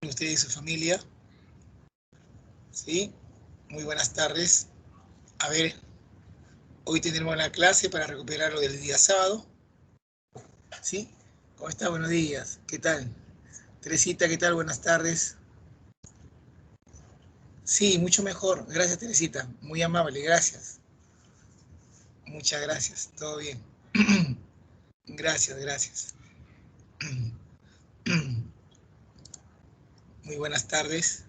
Usted y su familia. ¿Sí? Muy buenas tardes. A ver, hoy tendremos la clase para recuperar lo del día sábado. ¿Sí? ¿Cómo está? Buenos días. ¿Qué tal? Teresita, ¿qué tal? Buenas tardes. Sí, mucho mejor. Gracias, Teresita. Muy amable, gracias. Muchas gracias. Todo bien. Gracias, gracias. Muy buenas tardes.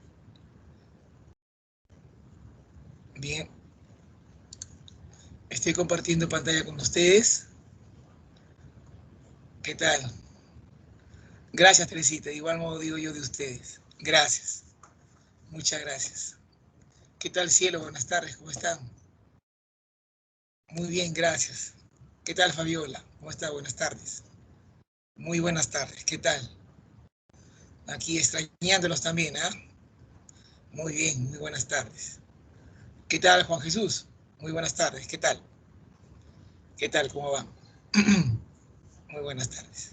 Bien. Estoy compartiendo pantalla con ustedes. ¿Qué tal? Gracias, Teresita. De igual modo digo yo de ustedes. Gracias. Muchas gracias. ¿Qué tal, cielo? Buenas tardes. ¿Cómo están? Muy bien, gracias. ¿Qué tal, Fabiola? ¿Cómo está? Buenas tardes. Muy buenas tardes. ¿Qué tal? Aquí extrañándolos también, ¿ah? Muy bien, muy buenas tardes. ¿Qué tal, Juan Jesús? Muy buenas tardes. ¿Qué tal? ¿Qué tal? ¿Cómo va? Muy buenas tardes.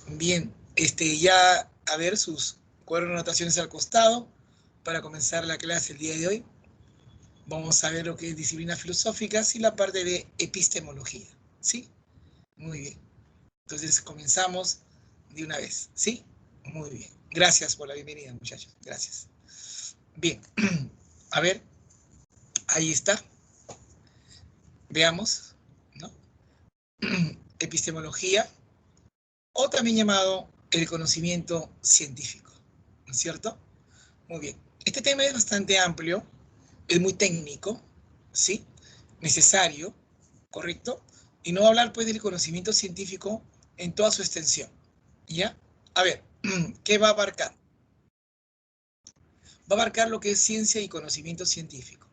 Bien, ya a ver sus cuadros de anotaciones al costado para comenzar la clase el día de hoy. Vamos a ver lo que es disciplinas filosóficas y la parte de epistemología. ¿Sí? Muy bien. Entonces comenzamos de una vez. ¿Sí? Muy bien. Gracias por la bienvenida, muchachos. Gracias. Bien. A ver. Ahí está. Veamos. ¿No? Epistemología, o también llamado el conocimiento científico. ¿No es cierto? Muy bien. Este tema es bastante amplio, es muy técnico, ¿sí? Necesario, ¿correcto? Y no hablar pues del conocimiento científico en toda su extensión, ¿ya? A ver, ¿qué va a abarcar? Va a abarcar lo que es ciencia y conocimiento científico.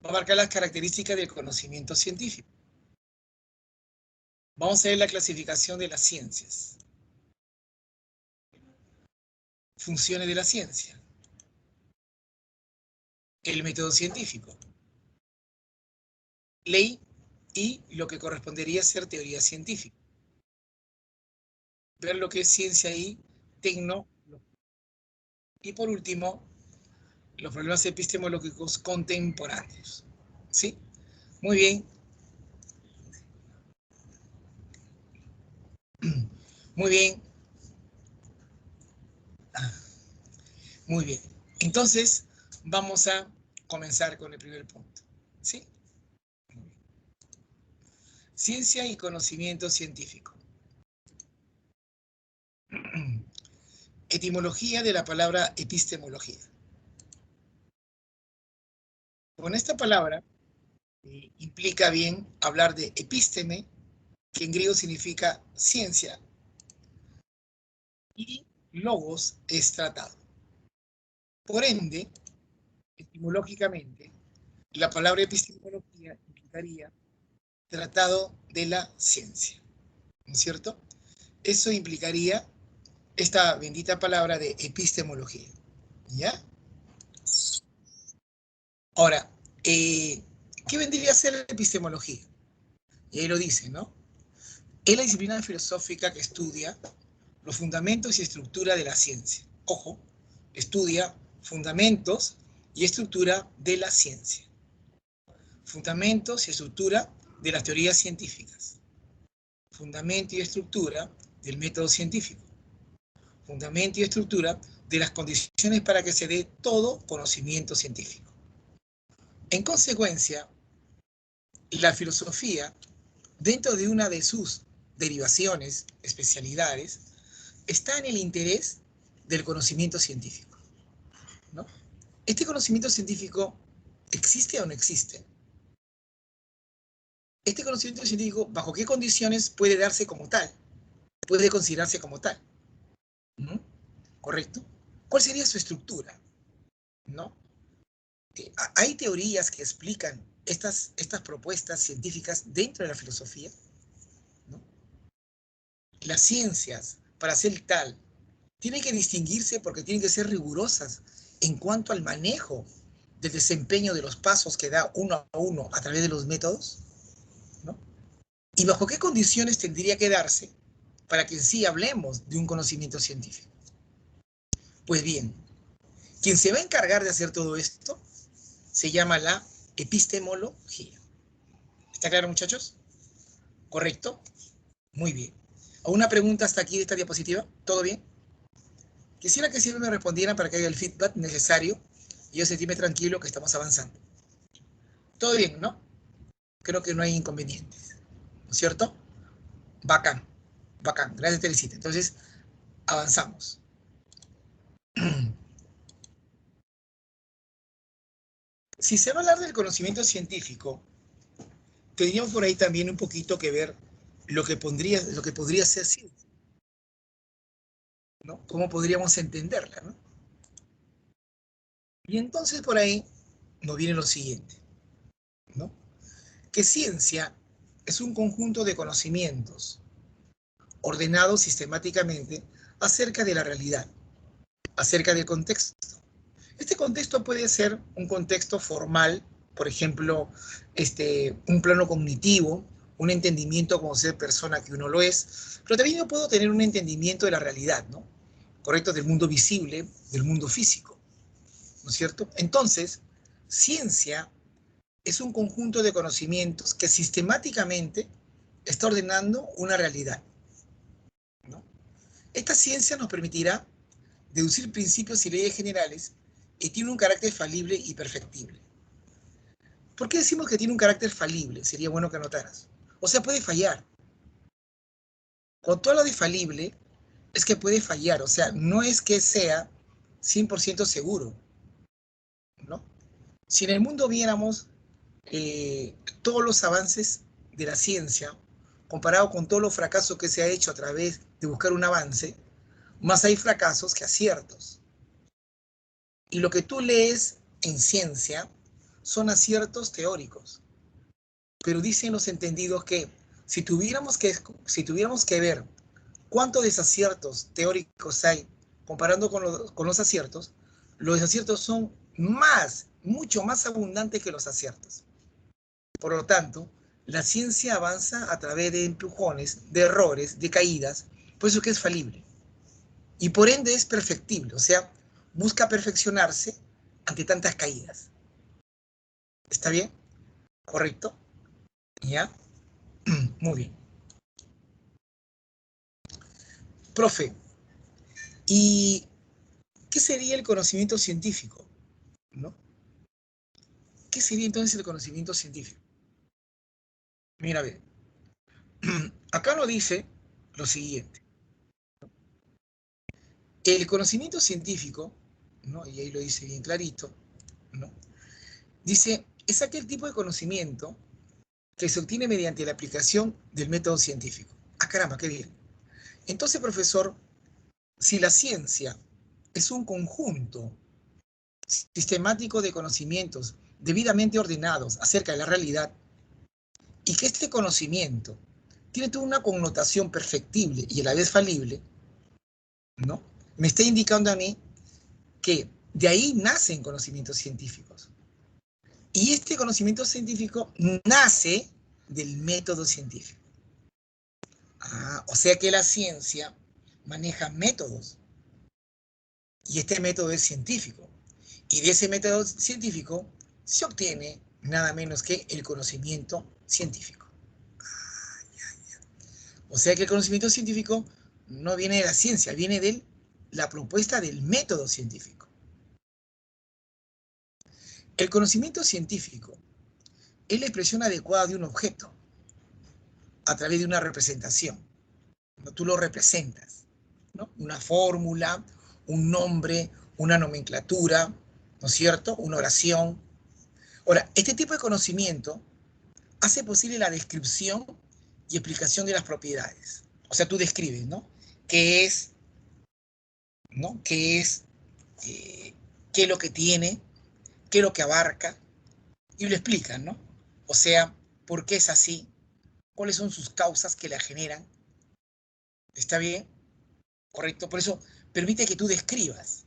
Va a abarcar las características del conocimiento científico. Vamos a ver la clasificación de las ciencias. Funciones de la ciencia. El método científico. Ley y lo que correspondería a ser teoría científica. Ver lo que es ciencia y tecnología. Y por último, los problemas epistemológicos contemporáneos. ¿Sí? Muy bien. Muy bien. Muy bien. Entonces, vamos a comenzar con el primer punto. ¿Sí? Ciencia y conocimiento científico. Etimología de la palabra epistemología. Con esta palabra implica bien hablar de episteme, que en griego significa ciencia, y logos es tratado. Por ende, etimológicamente, la palabra epistemología implicaría tratado de la ciencia, ¿no es cierto? Eso implicaría esta bendita palabra de epistemología, ¿ya? Ahora, ¿qué vendría a ser la epistemología? Y ahí lo dice, ¿no? Es la disciplina filosófica que estudia los fundamentos y estructura de la ciencia. Ojo, estudia fundamentos y estructura de la ciencia. Fundamentos y estructura de las teorías científicas. Fundamento y estructura del método científico. Fundamento y estructura de las condiciones para que se dé todo conocimiento científico. En consecuencia, la filosofía, dentro de una de sus derivaciones, especialidades, está en el interés del conocimiento científico, ¿no? ¿Este conocimiento científico existe o no existe? Este conocimiento científico, ¿bajo qué condiciones puede darse como tal? Puede considerarse como tal, ¿no? ¿Correcto? ¿Cuál sería su estructura? ¿No? Hay teorías que explican estas propuestas científicas dentro de la filosofía, ¿no? Las ciencias, para ser tal, tienen que distinguirse porque tienen que ser rigurosas en cuanto al manejo del desempeño de los pasos que da uno a uno a través de los métodos, ¿no? Y bajo qué condiciones tendría que darse para que en sí hablemos de un conocimiento científico. Pues bien, quien se va a encargar de hacer todo esto se llama la epistemología. ¿Está claro, muchachos? ¿Correcto? Muy bien. ¿Alguna pregunta hasta aquí de esta diapositiva? ¿Todo bien? Quisiera que siempre me respondieran para que haya el feedback necesario y yo sentirme tranquilo que estamos avanzando. Todo bien, ¿no? Creo que no hay inconvenientes, ¿no es cierto? Bacán, bacán. Gracias, Teresita. Entonces, avanzamos. Si se va a hablar del conocimiento científico, tendríamos por ahí también un poquito que ver lo que podría ser ciencia, ¿no? ¿Cómo podríamos entenderla, ¿no? Y entonces por ahí nos viene lo siguiente, ¿no? Que ciencia es un conjunto de conocimientos ordenados sistemáticamente acerca de la realidad, acerca del contexto. Este contexto puede ser un contexto formal, por ejemplo, un plano cognitivo, un entendimiento como ser persona que uno lo es, pero también yo puedo tener un entendimiento de la realidad, ¿no? ¿Correcto? Del mundo visible, del mundo físico, ¿no es cierto? Entonces, ciencia es un conjunto de conocimientos que sistemáticamente está ordenando una realidad, ¿no? Esta ciencia nos permitirá deducir principios y leyes generales y tiene un carácter falible y perfectible. ¿Por qué decimos que tiene un carácter falible? Sería bueno que anotaras. O sea, puede fallar. Cuando tú hablas de falible, es que puede fallar. O sea, no es que sea 100% seguro, ¿no? Si en el mundo viéramos todos los avances de la ciencia, comparado con todos los fracasos que se ha hecho a través de buscar un avance, más hay fracasos que aciertos. Y lo que tú lees en ciencia son aciertos teóricos. Pero dicen los entendidos que si tuviéramos que ver cuántos desaciertos teóricos hay comparando con los aciertos, los desaciertos son mucho más abundantes que los aciertos. Por lo tanto, la ciencia avanza a través de empujones, de errores, de caídas, por eso que es falible. Y por ende es perfectible, o sea, busca perfeccionarse ante tantas caídas. ¿Está bien? ¿Correcto? ¿Ya? Muy bien. Profe, ¿y qué sería el conocimiento científico? ¿No? ¿Qué sería entonces el conocimiento científico? Mira, a ver, acá nos dice lo siguiente. El conocimiento científico, ¿no? Y ahí lo dice bien clarito, ¿no? Dice, es aquel tipo de conocimiento que se obtiene mediante la aplicación del método científico. Ah, caramba, qué bien. Entonces, profesor, si la ciencia es un conjunto sistemático de conocimientos debidamente ordenados acerca de la realidad y que este conocimiento tiene toda una connotación perfectible y a la vez falible, ¿no? Me está indicando a mí que de ahí nacen conocimientos científicos. Y este conocimiento científico nace del método científico. O sea que la ciencia maneja métodos y este método es científico. Y de ese método científico se obtiene nada menos que el conocimiento científico. O sea que el conocimiento científico no viene de la ciencia, viene de la propuesta del método científico. El conocimiento científico es la expresión adecuada de un objeto a través de una representación. ¿No? Tú lo representas, ¿no? Una fórmula, un nombre, una nomenclatura, ¿no es cierto? Una oración. Ahora, este tipo de conocimiento hace posible la descripción y explicación de las propiedades. O sea, tú describes, ¿no? ¿Qué es? ¿No? ¿Qué es? ¿Qué es lo que tiene? ¿Qué es lo que abarca? Y lo explican, ¿no? O sea, ¿por qué es así? ¿Cuáles son sus causas que la generan? ¿Está bien? ¿Correcto? Por eso permite que tú describas,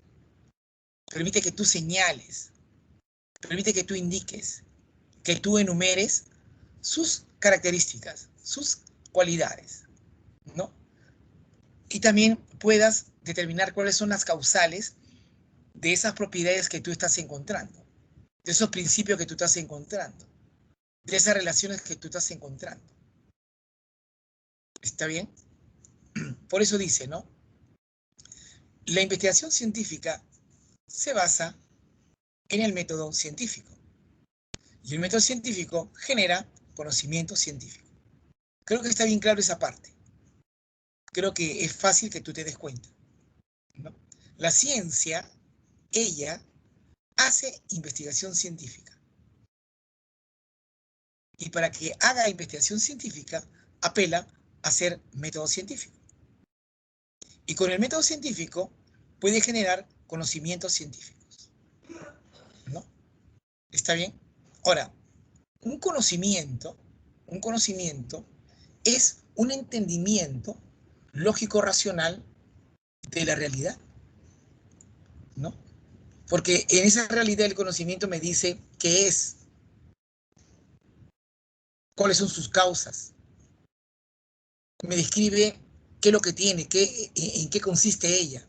permite que tú señales, permite que tú indiques, que tú enumeres sus características, sus cualidades, ¿no? Y también puedas determinar cuáles son las causales de esas propiedades que tú estás encontrando, de esos principios que tú estás encontrando, de esas relaciones que tú estás encontrando. ¿Está bien? Por eso dice, ¿no? La investigación científica se basa en el método científico. Y el método científico genera conocimiento científico. Creo que está bien claro esa parte. Creo que es fácil que tú te des cuenta, ¿no? La ciencia, ella, hace investigación científica. Y para que haga investigación científica, apela a hacer método científico. Y con el método científico puede generar conocimientos científicos, ¿no? ¿Está bien? Ahora, un conocimiento es un entendimiento lógico-racional de la realidad, ¿no? Porque en esa realidad el conocimiento me dice qué es, cuáles son sus causas, me describe qué es lo que tiene, en qué consiste ella.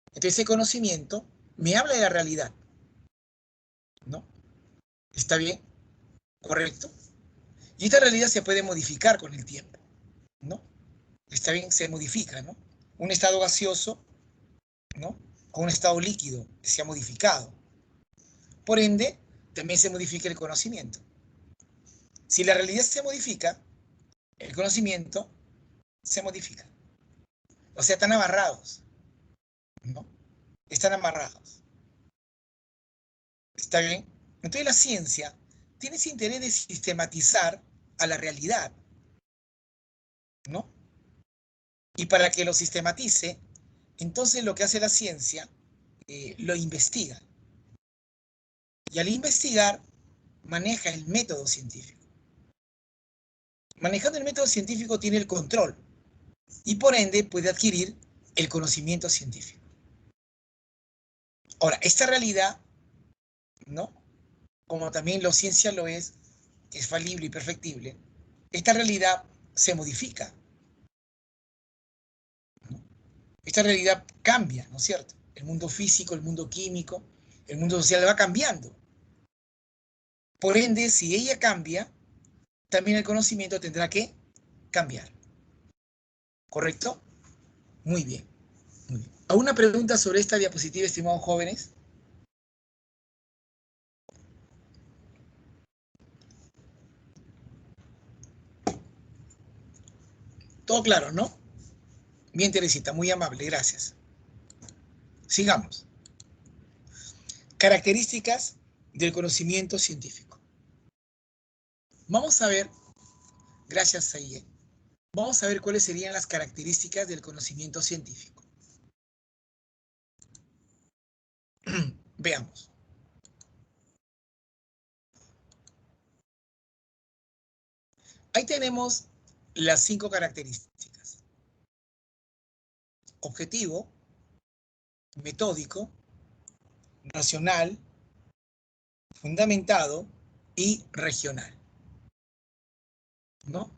Entonces ese conocimiento me habla de la realidad, ¿no? ¿Está bien? ¿Correcto? Y esta realidad se puede modificar con el tiempo, ¿no? Está bien, se modifica, ¿no? Un estado gaseoso, ¿no? O un estado líquido se ha modificado. Por ende, también se modifica el conocimiento. Si la realidad se modifica, el conocimiento se modifica. O sea, están amarrados, ¿no? Están amarrados. ¿Está bien? Entonces la ciencia tiene ese interés de sistematizar a la realidad, ¿no? Y para que lo sistematice, entonces lo que hace la ciencia, lo investiga. Y al investigar, maneja el método científico. Manejando el método científico tiene el control y por ende puede adquirir el conocimiento científico. Ahora, esta realidad, ¿no? Como también la ciencia lo es falible y perfectible, esta realidad se modifica, ¿no? Esta realidad cambia, ¿no es cierto? El mundo físico, el mundo químico, el mundo social va cambiando. Por ende, si ella cambia, también el conocimiento tendrá que cambiar. ¿Correcto? Muy bien. Muy bien. ¿Alguna pregunta sobre esta diapositiva, estimados jóvenes? Todo claro, ¿no? Bien, Teresita, muy amable, gracias. Sigamos. Características del conocimiento científico. Vamos a ver, gracias, Saye, vamos a ver cuáles serían las características del conocimiento científico. Veamos. Ahí tenemos las 5 características. Objetivo, metódico, racional, fundamentado y regional, ¿no?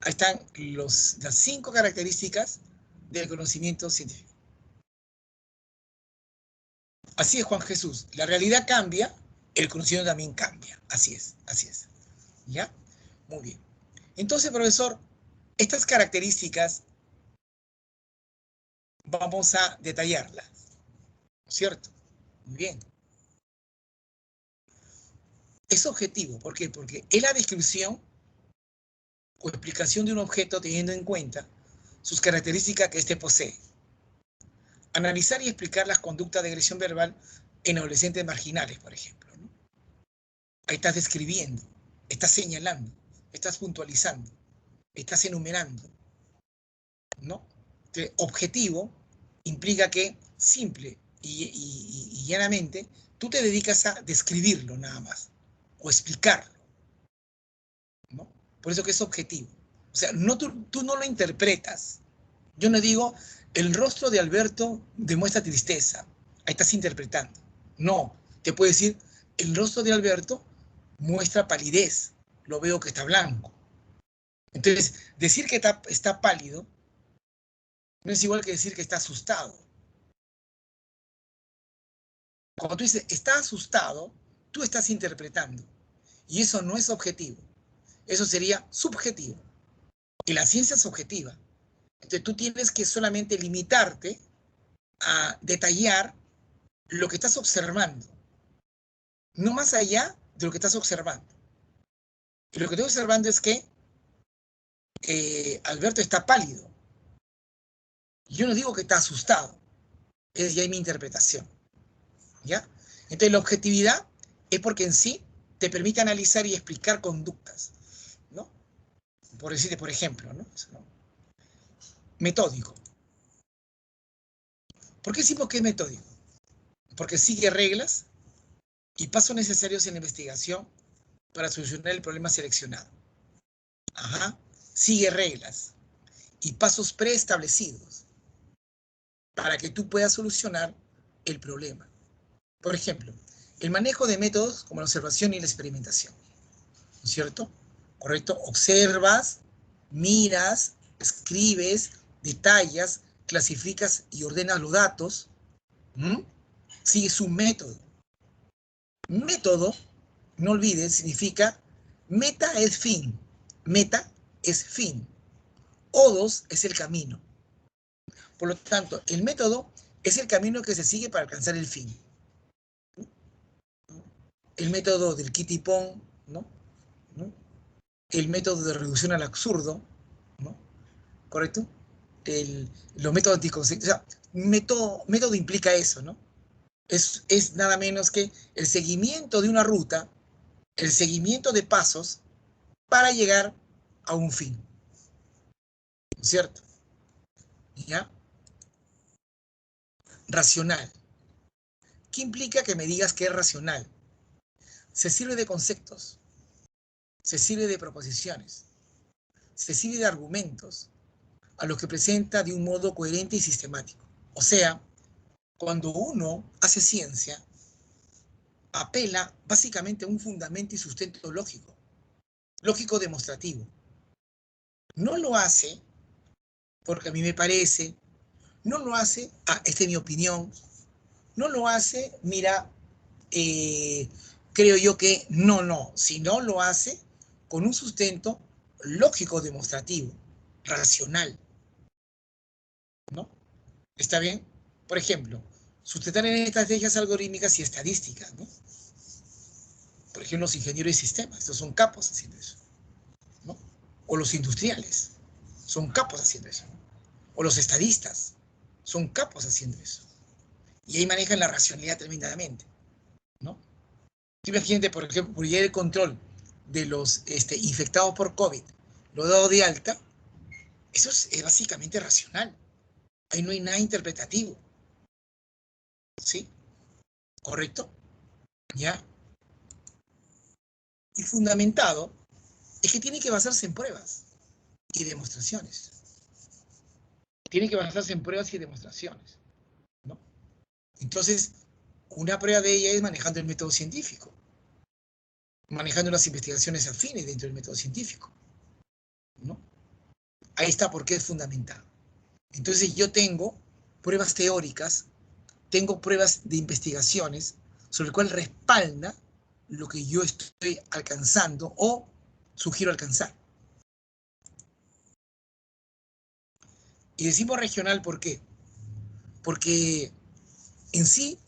Ahí están las 5 características del conocimiento científico. Así es, Juan Jesús. La realidad cambia, el conocimiento también cambia. Así es, así es. ¿Ya? Muy bien. Entonces, profesor, estas características vamos a detallarlas, ¿cierto? Muy bien. Es objetivo, ¿por qué? Porque es la descripción o explicación de un objeto teniendo en cuenta sus características que éste posee. Analizar y explicar las conductas de agresión verbal en adolescentes marginales, por ejemplo, ¿no? Ahí estás describiendo, estás señalando, estás puntualizando, estás enumerando, ¿no? Entonces, objetivo implica que simple y llanamente tú te dedicas a describirlo nada más o explicarlo, ¿no? Por eso que es objetivo. O sea, no, tú no lo interpretas. Yo no digo, el rostro de Alberto demuestra tristeza. Ahí estás interpretando. No, te puedo decir, el rostro de Alberto muestra palidez. Lo veo que está blanco. Entonces, decir que está pálido no es igual que decir que está asustado. Cuando tú dices, está asustado, tú estás interpretando. Y eso no es objetivo. Eso sería subjetivo. Y la ciencia es objetiva. Entonces tú tienes que solamente limitarte a detallar lo que estás observando. No más allá de lo que estás observando. Y lo que estoy observando es que Alberto está pálido. Yo no digo que está asustado. Es ya mi interpretación. ¿Ya? Entonces la objetividad es porque en sí te permite analizar y explicar conductas, ¿no? Por decirte, por ejemplo, ¿no? Metódico. ¿Por qué decimos que es metódico? Porque sigue reglas y pasos necesarios en la investigación para solucionar el problema seleccionado. Ajá. Sigue reglas y pasos preestablecidos para que tú puedas solucionar el problema. Por ejemplo, el manejo de métodos como la observación y la experimentación. ¿No es cierto? ¿Correcto? Observas, miras, escribes, detallas, clasificas y ordenas los datos. Sigues un método. Método, no olvides, significa meta es fin. Meta es fin. Odos es el camino. Por lo tanto, el método es el camino que se sigue para alcanzar el fin. El método del Kitty-Pong, ¿no? El método de reducción al absurdo, ¿no? ¿Correcto? Los métodos anticonceptivos. O sea, método implica eso, ¿no? Es nada menos que el seguimiento de una ruta, el seguimiento de pasos para llegar a un fin. ¿Cierto? ¿Ya? Racional. ¿Qué implica que me digas que es racional? Se sirve de conceptos, se sirve de proposiciones, se sirve de argumentos a los que presenta de un modo coherente y sistemático. O sea, cuando uno hace ciencia, apela básicamente a un fundamento y sustento lógico, lógico demostrativo. No lo hace porque a mí me parece, no lo hace, esta es mi opinión, no lo hace, mira, creo yo que no, sino lo hace con un sustento lógico demostrativo, racional, ¿no? ¿Está bien? Por ejemplo, sustentar en estrategias algorítmicas y estadísticas, ¿no? Por ejemplo, los ingenieros de sistemas, estos son capos haciendo eso, ¿no? O los industriales, son capos haciendo eso, ¿no? O los estadistas, son capos haciendo eso. Y ahí manejan la racionalidad tremendamente, ¿no? Imagínate, por ejemplo, por llegar el control de los infectados por COVID, lo dado de alta, eso es básicamente racional. Ahí no hay nada interpretativo. ¿Sí? ¿Correcto? ¿Ya? Y fundamentado es que tiene que basarse en pruebas y demostraciones. Tiene que basarse en pruebas y demostraciones, ¿no? Entonces, una prueba de ella es manejando el método científico, manejando las investigaciones afines dentro del método científico, ¿no? Ahí está por qué es fundamental. Entonces yo tengo pruebas teóricas, tengo pruebas de investigaciones sobre el cual respalda lo que yo estoy alcanzando o sugiero alcanzar. Y decimos regional, ¿por qué? Porque en sí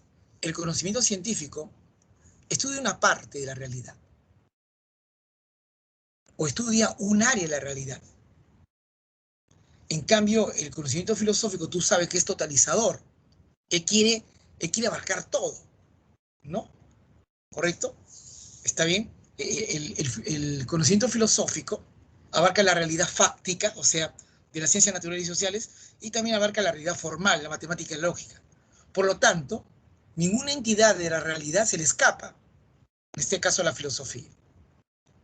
el conocimiento científico estudia una parte de la realidad o estudia un área de la realidad. En cambio, el conocimiento filosófico tú sabes que es totalizador. Él quiere abarcar todo, ¿no? ¿Correcto? ¿Está bien? El conocimiento filosófico abarca la realidad fáctica, o sea, de las ciencias naturales y sociales, y también abarca la realidad formal, la matemática y la lógica. Por lo tanto, ninguna entidad de la realidad se le escapa, en este caso a la filosofía.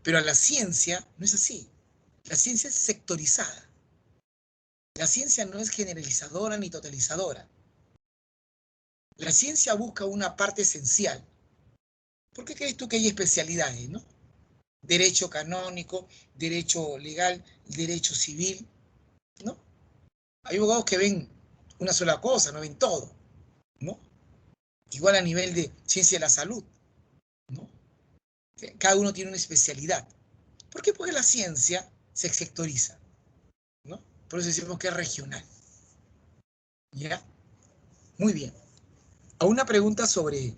Pero a la ciencia no es así. La ciencia es sectorizada. La ciencia no es generalizadora ni totalizadora. La ciencia busca una parte esencial. ¿Por qué crees tú que hay especialidades, no? Derecho canónico, derecho legal, derecho civil, ¿no? Hay abogados que ven una sola cosa, no ven todo, ¿no? Igual a nivel de ciencia de la salud, ¿no? Cada uno tiene una especialidad. ¿Por qué? Porque la ciencia se sectoriza, ¿no? Por eso decimos que es regional. ¿Ya? Muy bien. ¿A una pregunta sobre,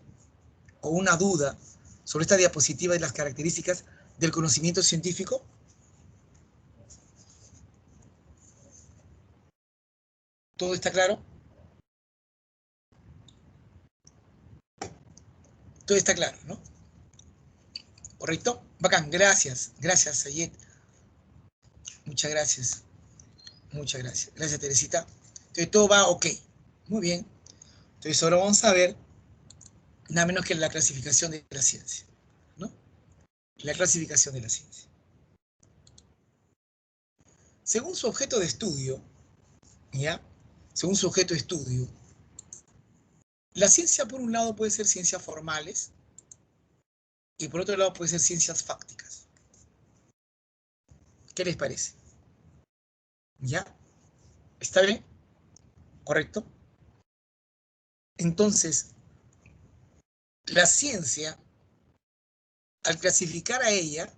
o una duda sobre esta diapositiva y las características del conocimiento científico? ¿Todo está claro? Todo está claro, ¿no? ¿Correcto? Bacán, gracias. Gracias, Sayed. Muchas gracias. Muchas gracias. Gracias, Teresita. Entonces todo va ok. Muy bien. Entonces ahora vamos a ver nada menos que la clasificación de la ciencia, ¿no? La clasificación de la ciencia. Según su objeto de estudio, ¿ya? Según su objeto de estudio, la ciencia por un lado puede ser ciencias formales y por otro lado puede ser ciencias fácticas. ¿Qué les parece? ¿Ya? ¿Está bien? ¿Correcto? Entonces, la ciencia, al clasificar a ella,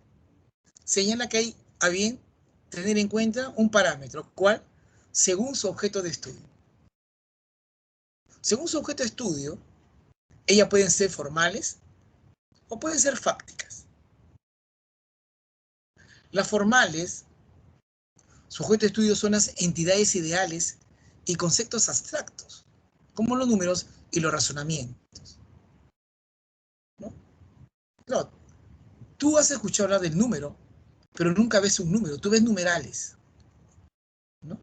señala que hay a bien tener en cuenta un parámetro, ¿cuál? Según su objeto de estudio. Según su objeto de estudio, ellas pueden ser formales o pueden ser fácticas. Las formales, su objeto de estudio son las entidades ideales y conceptos abstractos, como los números y los razonamientos, ¿no? Claro, tú has escuchado hablar del número, pero nunca ves un número, tú ves numerales, ¿no?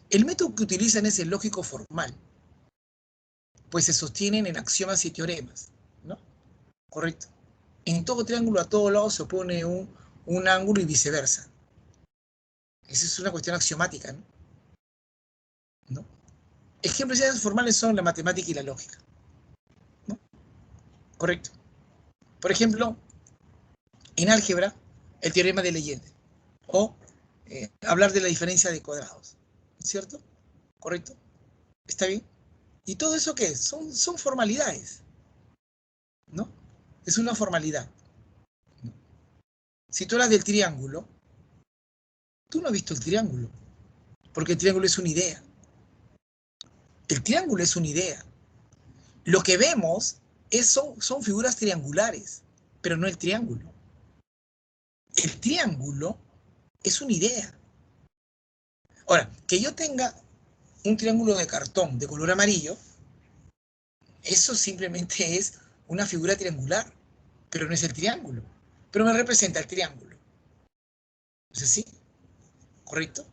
El método que utilizan es el lógico formal, pues se sostienen en axiomas y teoremas, ¿no? Correcto. En todo triángulo a todos lados se opone un ángulo y viceversa. Esa es una cuestión axiomática, ¿no? ¿No? Ejemplos de formales son la matemática y la lógica, ¿no? Correcto. Por ejemplo, en álgebra, el teorema de Legendre, o hablar de la diferencia de cuadrados, ¿cierto? ¿Correcto? ¿Está bien? ¿Y todo eso qué es? Son formalidades, ¿no? Es una formalidad. Si tú hablas del triángulo, tú no has visto el triángulo, porque el triángulo es una idea. El triángulo es una idea. Lo que vemos son figuras triangulares, pero no el triángulo. El triángulo es una idea. Ahora, que yo tenga un triángulo de cartón de color amarillo, eso simplemente es una figura triangular, pero no es el triángulo. Pero me representa el triángulo. ¿Es así? ¿Correcto?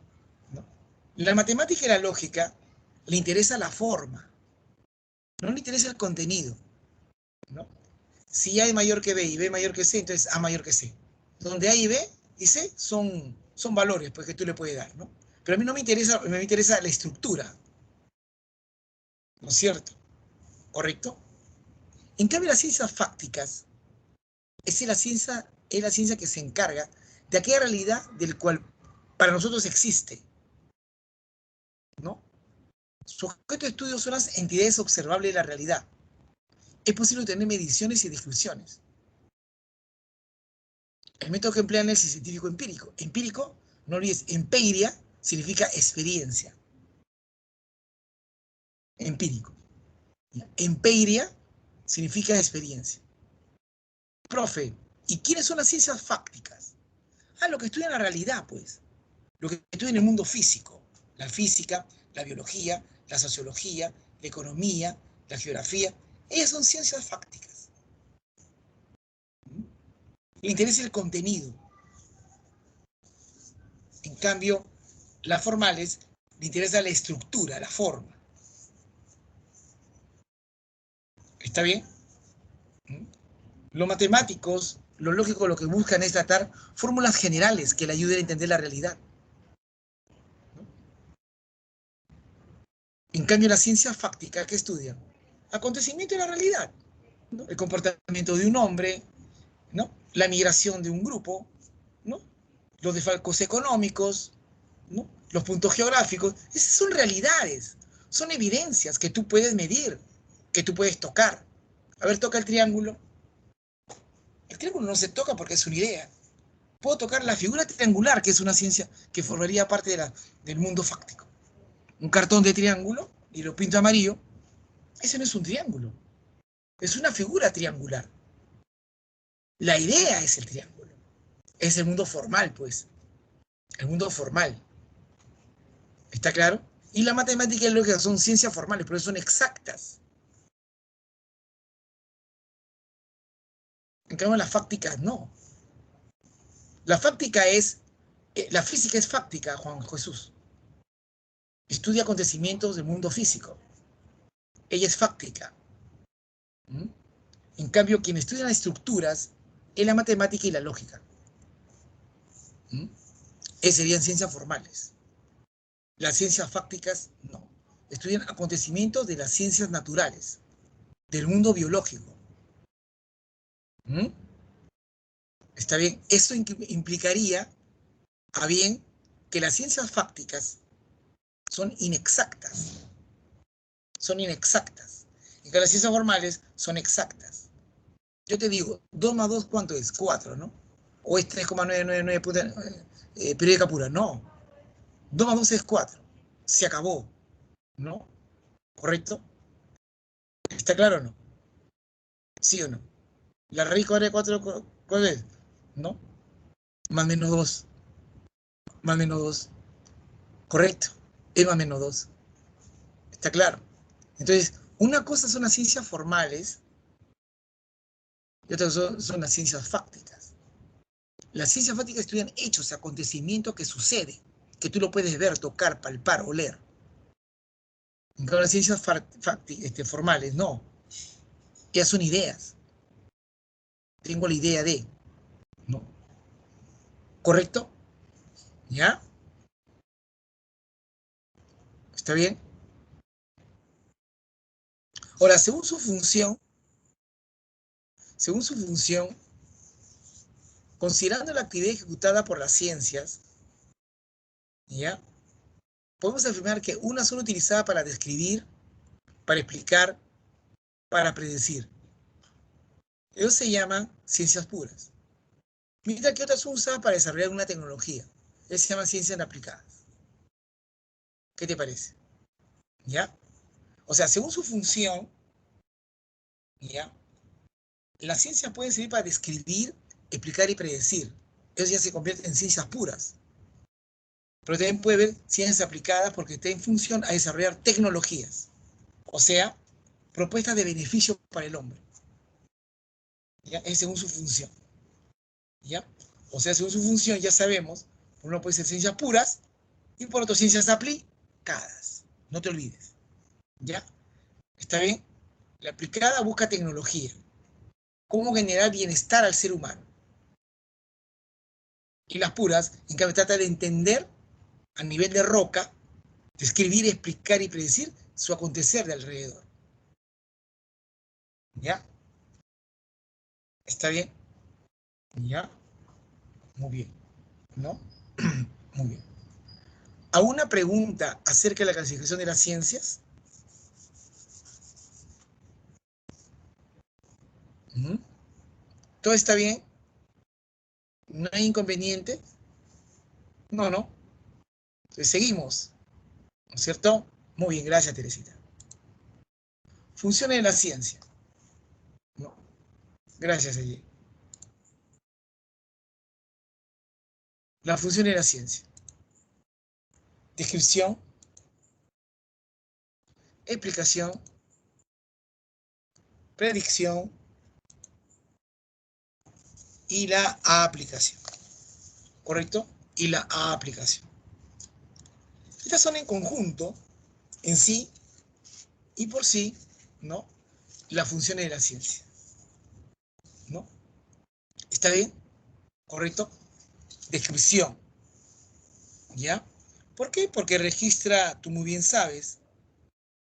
¿No? La matemática y la lógica le interesa la forma, no le interesa el contenido, ¿no? Si A es mayor que B y B mayor que C, entonces A mayor que C. Donde A y B y C son valores pues, que tú le puedes dar, ¿no? Pero a mí no me interesa la estructura, ¿no es cierto? ¿Correcto? En cambio, las ciencias fácticas es la ciencia que se encarga de aquella realidad del cual para nosotros existe, ¿no? Su objeto de estudio son las entidades observables de la realidad. Es posible tener mediciones y descripciones. El método que emplean es el científico empírico. Empírico, no olvides, empeiria significa experiencia. Empírico. Empeiria significa experiencia. Profe, ¿y quiénes son las ciencias fácticas? Ah, lo que estudian la realidad, pues. Lo que estudian el mundo físico. La física, la biología, la sociología, la economía, la geografía. Ellas son ciencias fácticas. Le interesa el contenido. En cambio, las formales le interesa la estructura, la forma. ¿Está bien? Los matemáticos, lo lógico, lo que buscan es tratar fórmulas generales que le ayuden a entender la realidad. En cambio, la ciencia fáctica, ¿qué estudia? Acontecimiento de la realidad, ¿no? El comportamiento de un hombre, ¿no? La migración de un grupo, ¿no? Los desfalcos económicos, ¿no? Los puntos geográficos. Esas son realidades, son evidencias que tú puedes medir, que tú puedes tocar. A ver, toca el triángulo. El triángulo no se toca porque es una idea. Puedo tocar la figura triangular, que es una ciencia que formaría parte del mundo fáctico. Un cartón de triángulo, y lo pinto amarillo, ese no es un triángulo. Es una figura triangular. La idea es el triángulo. Es el mundo formal, pues. El mundo formal. ¿Está claro? Y la matemática y la lógica son ciencias formales, pero son exactas. En cambio, las fácticas no. La fáctica es, la física es fáctica, Juan Jesús. Estudia acontecimientos del mundo físico. Ella es fáctica. ¿Mm? En cambio, quien estudia las estructuras es la matemática y la lógica. ¿Mm? Esas serían ciencias formales. Las ciencias fácticas, no. Estudian acontecimientos de las ciencias naturales, del mundo biológico. ¿Mm? ¿Está bien? Eso implicaría, a bien, que las ciencias fácticas son inexactas. Son inexactas. Y que las ciencias formales son exactas. Yo te digo, 2 más 2, ¿cuánto es? 4, ¿no? O es 3,999 periódica pura. No. 2 más 2 es 4. Se acabó. ¿No? ¿Correcto? ¿Está claro o no? ¿Sí o no? La raíz cuadrada de 4, ¿cuál es? ¿No? Más menos 2. Más menos 2. Correcto. Es más menos 2. ¿Está claro? Entonces, una cosa son las ciencias formales y otra son las ciencias fácticas. Las ciencias fácticas estudian hechos, acontecimientos que suceden, que tú lo puedes ver, tocar, palpar, oler. En cambio, las ciencias formales, no. Ya son ideas. Tengo la idea de, ¿no? ¿Correcto? ¿Ya? ¿Está bien? Ahora, según su función, considerando la actividad ejecutada por las ciencias, ¿ya? Podemos afirmar que una son utilizada para describir, para explicar, para predecir. Ellos se llaman ciencias puras. Mientras que otras son usadas para desarrollar una tecnología. Ellas se llaman ciencias aplicadas. ¿Qué te parece? ¿Ya? O sea, según su función, ¿ya? La ciencia puede servir para describir, explicar y predecir. Eso ya se convierte en ciencias puras. Pero también puede haber ciencias aplicadas porque está en función a desarrollar tecnologías. O sea, propuestas de beneficio para el hombre. ¿Ya? Es según su función. ¿Ya? O sea, según su función ya sabemos, por uno puede ser ciencias puras y por otro ciencias aplicadas. No te olvides. ¿Ya? ¿Está bien? La aplicada busca tecnología. Cómo generar bienestar al ser humano. Y las puras, en cambio, trata de entender a nivel de roca, describir, explicar y predecir su acontecer de alrededor. ¿Ya? ¿Está bien? ¿Ya? Muy bien. ¿No? Muy bien. ¿Alguna pregunta acerca de la clasificación de las ciencias? ¿Mm? ¿Todo está bien? ¿No hay inconveniente? No, no. Entonces seguimos, ¿no es cierto? Muy bien, gracias, Teresita. Funciones de la ciencia. No. Gracias, Ella. La función de la ciencia. Descripción, explicación, predicción y la aplicación. ¿Correcto? Y la aplicación. Estas son en conjunto, en sí y por sí, ¿no? Las funciones de la ciencia. ¿No? ¿Está bien? ¿Correcto? Descripción. ¿Ya? ¿Por qué? Porque registra, tú muy bien sabes,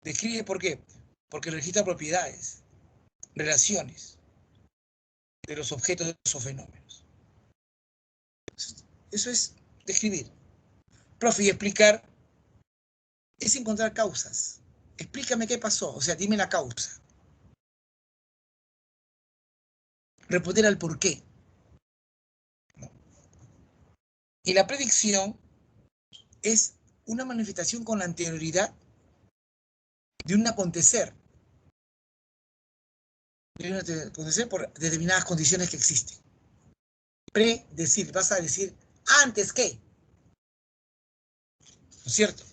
describe por qué. Porque registra propiedades, relaciones de los objetos o fenómenos. Eso es describir. Profe, y explicar es encontrar causas. Explícame qué pasó, o sea, dime la causa. responder al por qué. ¿No? Y la predicción es una manifestación con la anterioridad de un acontecer. De un acontecer por determinadas condiciones que existen. Predecir, vas a decir antes que. ¿No es cierto?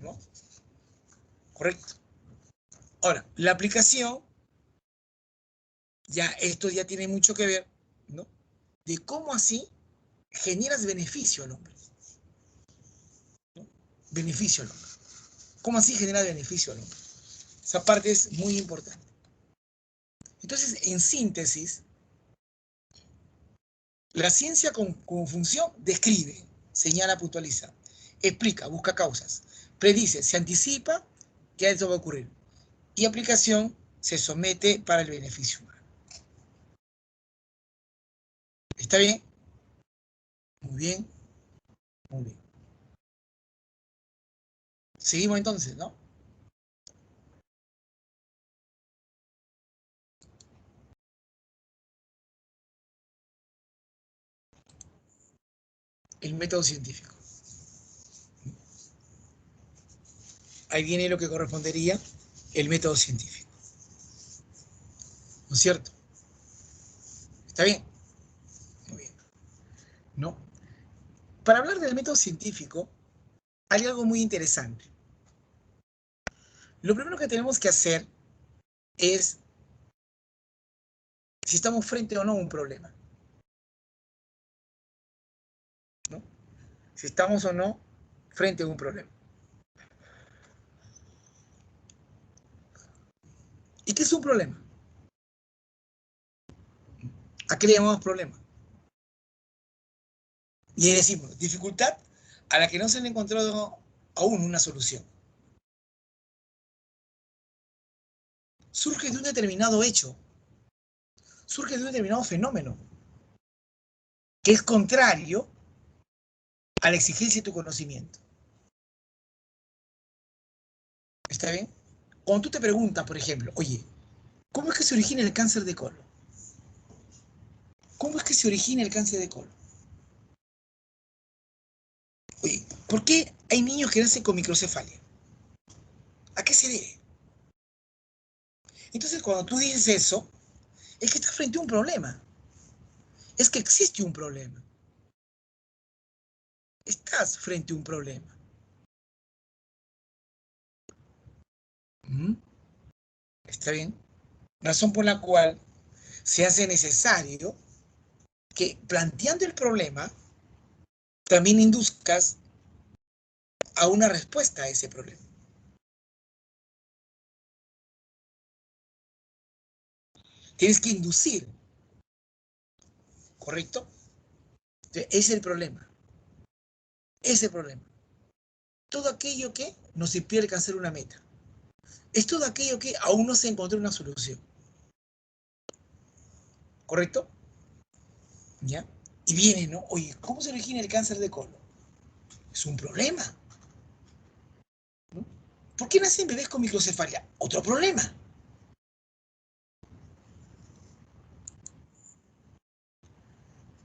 ¿No? Correcto. Ahora, la aplicación, ya esto ya tiene mucho que ver, ¿no? De cómo así generas beneficio al hombre. ¿No? Beneficio al hombre. ¿Cómo así genera beneficio al hombre? Esa parte es muy importante. Entonces, en síntesis, la ciencia como función describe, señala, puntualiza, explica, busca causas, predice, se anticipa que esto va a ocurrir. Y aplicación se somete para el beneficio humano. ¿Está bien? Muy bien, muy bien. Seguimos entonces, ¿no? El método científico. Ahí viene lo que correspondería el método científico. ¿No es cierto? ¿Está bien? Muy bien. ¿No? Para hablar del método científico, hay algo muy interesante. Lo primero que tenemos que hacer es si estamos frente o no a un problema, ¿no? Si estamos o no frente a un problema. ¿Y qué es un problema? ¿A qué le llamamos problema? Y decimos, dificultad a la que no se le ha encontrado aún una solución. Surge de un determinado hecho, surge de un determinado fenómeno, que es contrario a la exigencia de tu conocimiento. ¿Está bien? Cuando tú te preguntas, por ejemplo, oye, ¿cómo es que se origina el cáncer de colon? ¿Cómo es que se origina el cáncer de colon? Oye, ¿por qué hay niños que nacen con microcefalia? ¿A qué se debe? Entonces, cuando tú dices eso, es que estás frente a un problema. Es que existe un problema. Estás frente a un problema. ¿Mm? ¿Está bien? Razón por la cual se hace necesario que planteando el problema también induzcas a una respuesta a ese problema. Tienes que inducir, ¿correcto? Entonces, ese es el problema. Ese es el problema. Todo aquello que nos impide alcanzar una meta. Es todo aquello que aún no se encontró una solución. ¿Correcto? ¿Ya? Y viene, ¿no? Oye, ¿cómo se origina el cáncer de colon? Es un problema. ¿No? ¿Por qué nacen bebés con microcefalia? Otro problema.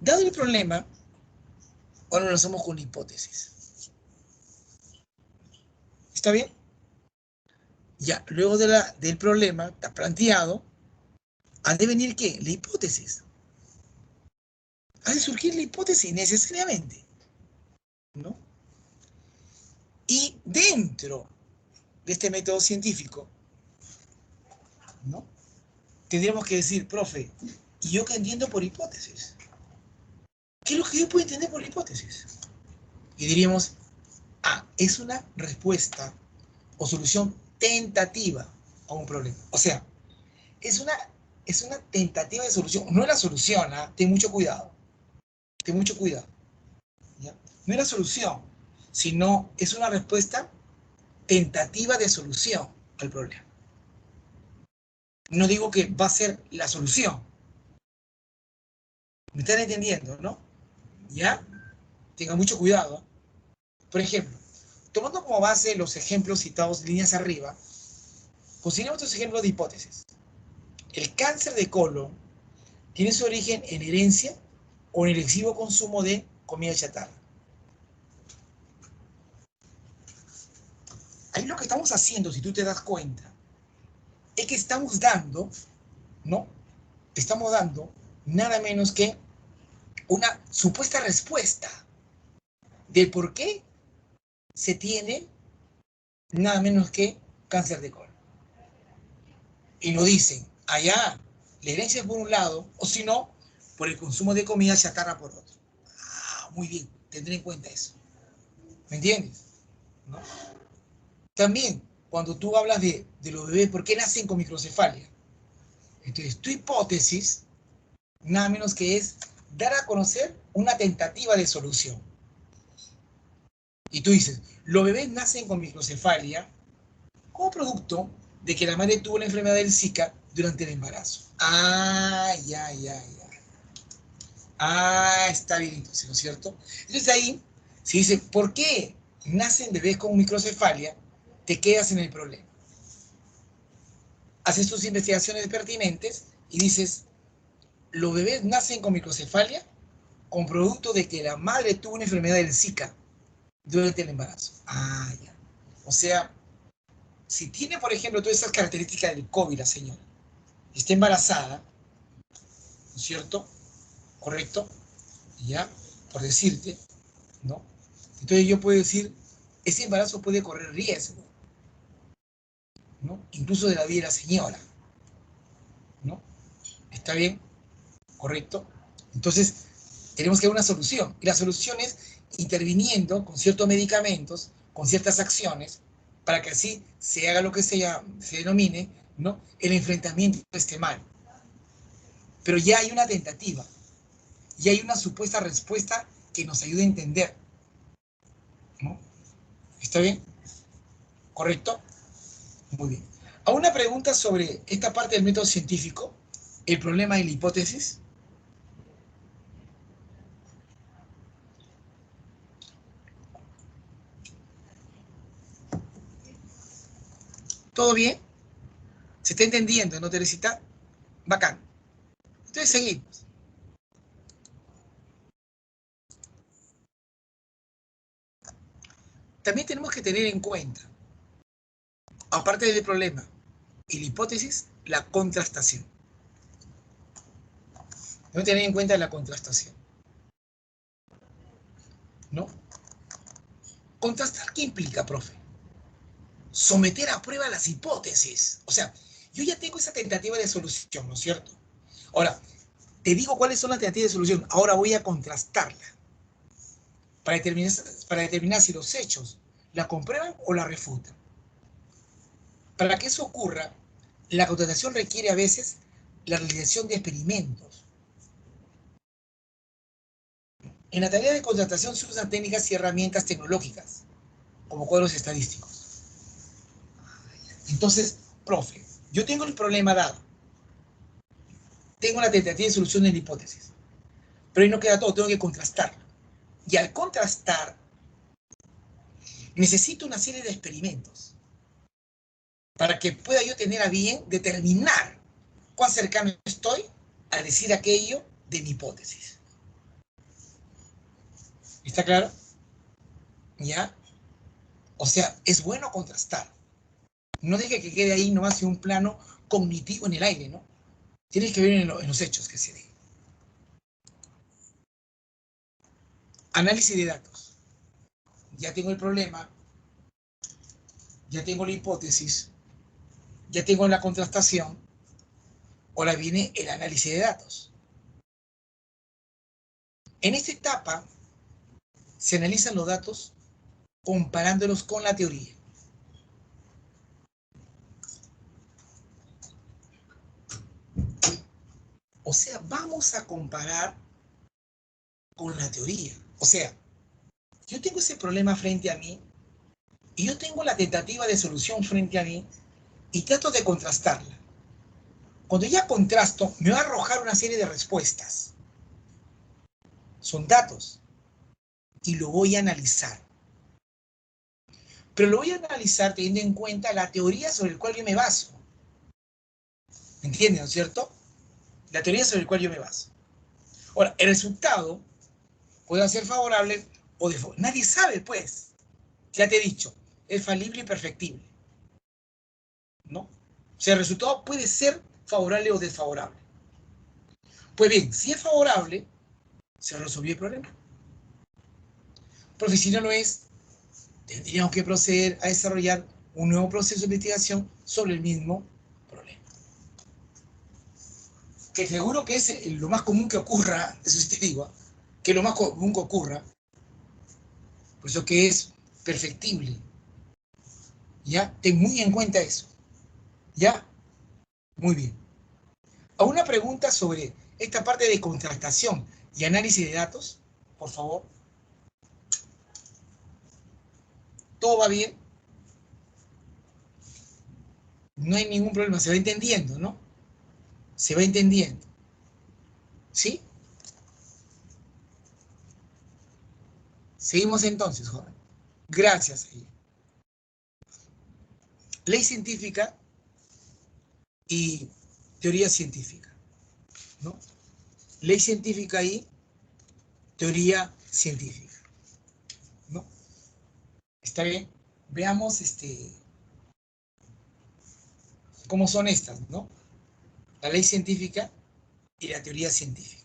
Dado el problema, ahora lo hacemos con hipótesis. ¿Está bien? Ya, luego del problema, está planteado, ha de venir ¿qué? La hipótesis. Ha de surgir la hipótesis necesariamente, ¿no? Y dentro de este método científico, ¿no? Tendríamos que decir, profe, ¿y yo qué entiendo por hipótesis? ¿Qué es lo que yo puedo entender por hipótesis? Y diríamos, es una respuesta o solución tentativa a un problema. O sea, es una, es una tentativa de solución. No es la solución, ¿eh? Ten mucho cuidado. Ten mucho cuidado. ¿Ya? No es la solución, sino es una respuesta tentativa de solución al problema. No digo que va a ser la solución. ¿Me están entendiendo, no? ¿Ya? Tengan mucho cuidado. Por ejemplo, tomando como base los ejemplos citados líneas arriba, consideremos estos ejemplos de hipótesis. El cáncer de colon tiene su origen en herencia o en el excesivo consumo de comida chatarra. Ahí lo que estamos haciendo, si tú te das cuenta, es que estamos dando, ¿no? Estamos dando nada menos que una supuesta respuesta del por qué se tiene nada menos que cáncer de colon. Y nos dicen, allá, la herencia es por un lado, o si no, por el consumo de comida chatarra por otro. Ah, muy bien, tendré en cuenta eso. ¿Me entiendes? ¿No? También, cuando tú hablas de los bebés, ¿por qué nacen con microcefalia? Entonces, tu hipótesis, nada menos que es dar a conocer una tentativa de solución. Y tú dices, los bebés nacen con microcefalia como producto de que la madre tuvo la enfermedad del Zika durante el embarazo. Ah, ya. Ah, está bien, entonces, ¿no es cierto? Entonces ahí, si dice, ¿por qué nacen bebés con microcefalia? Te quedas en el problema. Haces tus investigaciones pertinentes y dices, los bebés nacen con microcefalia con producto de que la madre tuvo una enfermedad del Zika durante el embarazo. Ah, ya. O sea, si tiene, por ejemplo, todas esas características del COVID, la señora, y está embarazada, ¿no es cierto? ¿Correcto? ¿Ya? Por decirte, ¿no? Entonces yo puedo decir, ese embarazo puede correr riesgo, ¿no? Incluso de la vida de la señora, ¿no? ¿Está bien? ¿Correcto? Entonces, tenemos que dar una solución. Y la solución es interviniendo con ciertos medicamentos, con ciertas acciones, para que así se haga lo que se denomine, ¿no? El enfrentamiento de este mal. Pero ya hay una tentativa, ya hay una supuesta respuesta que nos ayude a entender, ¿no? ¿Está bien? ¿Correcto? Muy bien. A una pregunta sobre esta parte del método científico, el problema de la hipótesis. ¿Todo bien? ¿Se está entendiendo, no, Teresita? Bacán. Entonces seguimos. También tenemos que tener en cuenta, aparte del problema y la hipótesis, la contrastación. Tenemos que tener en cuenta la contrastación, ¿no? ¿Contrastar qué implica, profe? Someter a prueba las hipótesis. O sea, yo ya tengo esa tentativa de solución, ¿no es cierto? Ahora, te digo cuáles son las tentativas de solución. Ahora voy a contrastarla para determinar si los hechos la comprueban o la refutan. Para que eso ocurra, la contrastación requiere a veces la realización de experimentos. En la tarea de contrastación se usan técnicas y herramientas tecnológicas, como cuadros estadísticos. Entonces, profe, yo tengo el problema dado, tengo la tentativa de solución de la hipótesis, pero ahí no queda todo, tengo que contrastarlo. Y al contrastar, necesito una serie de experimentos para que pueda yo tener a bien determinar cuán cercano estoy a decir aquello de mi hipótesis. ¿Está claro? ¿Ya? O sea, es bueno contrastar. No deje que quede ahí nomás en un plano cognitivo en el aire, ¿no? Tienes que ver en los hechos que se den. Análisis de datos. Ya tengo el problema, ya tengo la hipótesis, ya tengo la contrastación, ahora viene el análisis de datos. En esta etapa se analizan los datos comparándolos con la teoría. O sea, vamos a comparar con la teoría. O sea, yo tengo ese problema frente a mí y yo tengo la tentativa de solución frente a mí y trato de contrastarla. Cuando ya contrasto, me va a arrojar una serie de respuestas. Son datos y lo voy a analizar. Pero lo voy a analizar teniendo en cuenta la teoría sobre la cual yo me baso. ¿Me entienden, no es cierto? La teoría sobre la cual yo me baso. Ahora, el resultado puede ser favorable o desfavorable. Nadie sabe, pues. Ya te he dicho, es falible y perfectible, ¿no? O sea, el resultado puede ser favorable o desfavorable. Pues bien, si es favorable, se resolvió el problema. Porque si no lo es, tendríamos que proceder a desarrollar un nuevo proceso de investigación sobre el mismo problema. Que seguro que es lo más común que ocurra, eso sí te digo, que es lo más común que ocurra, por eso que es perfectible. ¿Ya? Ten muy en cuenta eso. ¿Ya? Muy bien. A una pregunta sobre esta parte de contrastación y análisis de datos, por favor. ¿Todo va bien? No hay ningún problema, se va entendiendo, ¿no? Se va entendiendo. ¿Sí? Seguimos entonces, joven. Gracias. Ley científica y teoría científica, ¿no? Ley científica y teoría científica, ¿no? ¿Está bien? Veamos cómo son estas, ¿no? La ley científica y la teoría científica.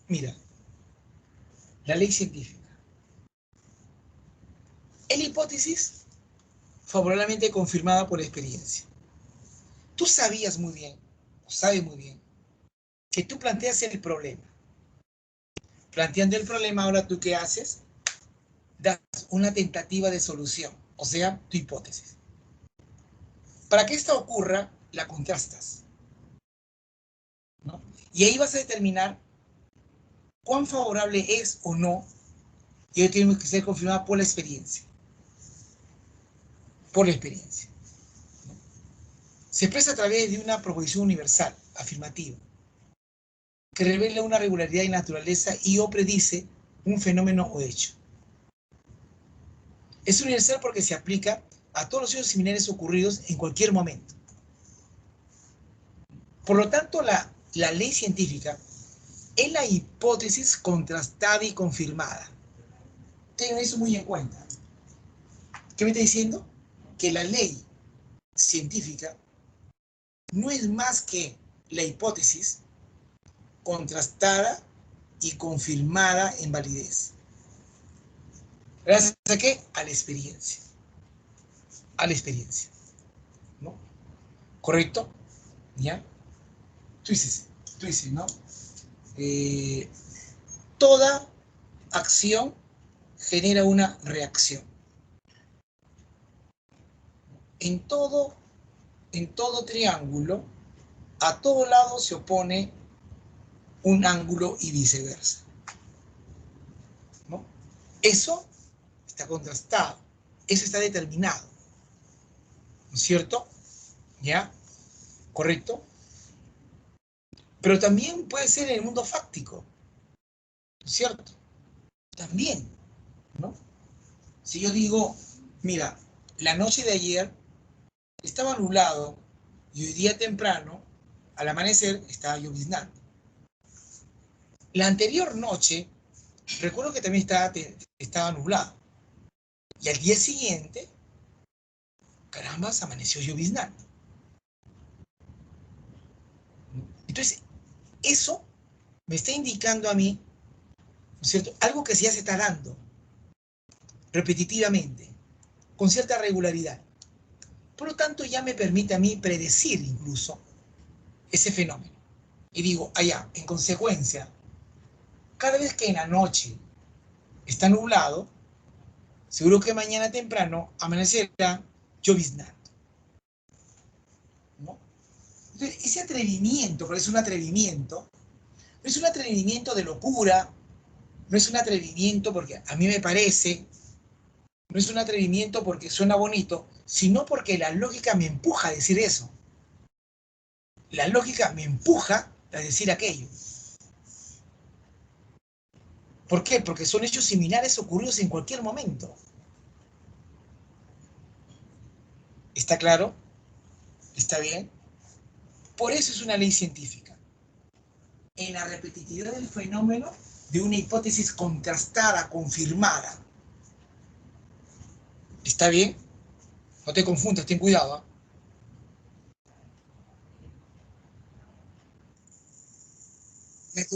Mira, la ley científica. Es la hipótesis favorablemente confirmada por la experiencia. Tú sabías muy bien, o sabes muy bien, que tú planteas el problema. Planteando el problema, ahora tú qué haces? Das una tentativa de solución, o sea, tu hipótesis. Para que esta ocurra, la contrastas, ¿no? Y ahí vas a determinar cuán favorable es o no, y ello tiene que ser confirmada por la experiencia. Por la experiencia. Se expresa a través de una proposición universal, afirmativa, que revela una regularidad de naturaleza y o predice un fenómeno o hecho. Es universal porque se aplica a todos los hechos similares ocurridos en cualquier momento. Por lo tanto, la ley científica es la hipótesis contrastada y confirmada. Ten eso muy en cuenta. ¿Qué me está diciendo? Que la ley científica no es más que la hipótesis contrastada y confirmada en validez. ¿Gracias a qué? A la experiencia. A la experiencia. ¿No? ¿Correcto? ¿Ya? Tú dices, ¿no? Toda acción genera una reacción. En todo triángulo, a todo lado se opone un ángulo y viceversa, ¿no? Eso está contrastado, eso está determinado, ¿no es cierto? ¿Ya? ¿Correcto? Pero también puede ser en el mundo fáctico, ¿no es cierto? También, ¿no? Si yo digo, mira, la noche de ayer estaba nublado y hoy día temprano, al amanecer, estaba lloviznando. La anterior noche, recuerdo que también estaba nublado. Y al día siguiente, caramba, amaneció lloviznando. Entonces, eso me está indicando a mí, ¿no es cierto?, algo que ya se está dando repetitivamente, con cierta regularidad. Por lo tanto, ya me permite a mí predecir incluso ese fenómeno. Y digo, allá, en consecuencia, cada vez que en la noche está nublado, seguro que mañana temprano amanecerá lloviznando, ¿no? Entonces, ese atrevimiento, porque no es un atrevimiento de locura, no es un atrevimiento porque a mí me parece, no es un atrevimiento porque suena bonito, sino porque la lógica me empuja a decir eso. La lógica me empuja a decir aquello. ¿Por qué? Porque son hechos similares ocurridos en cualquier momento. ¿Está claro? ¿Está bien? Por eso es una ley científica. En la repetitividad del fenómeno de una hipótesis contrastada, confirmada. ¿Está bien? No te confundas, ten cuidado. ¿Eh?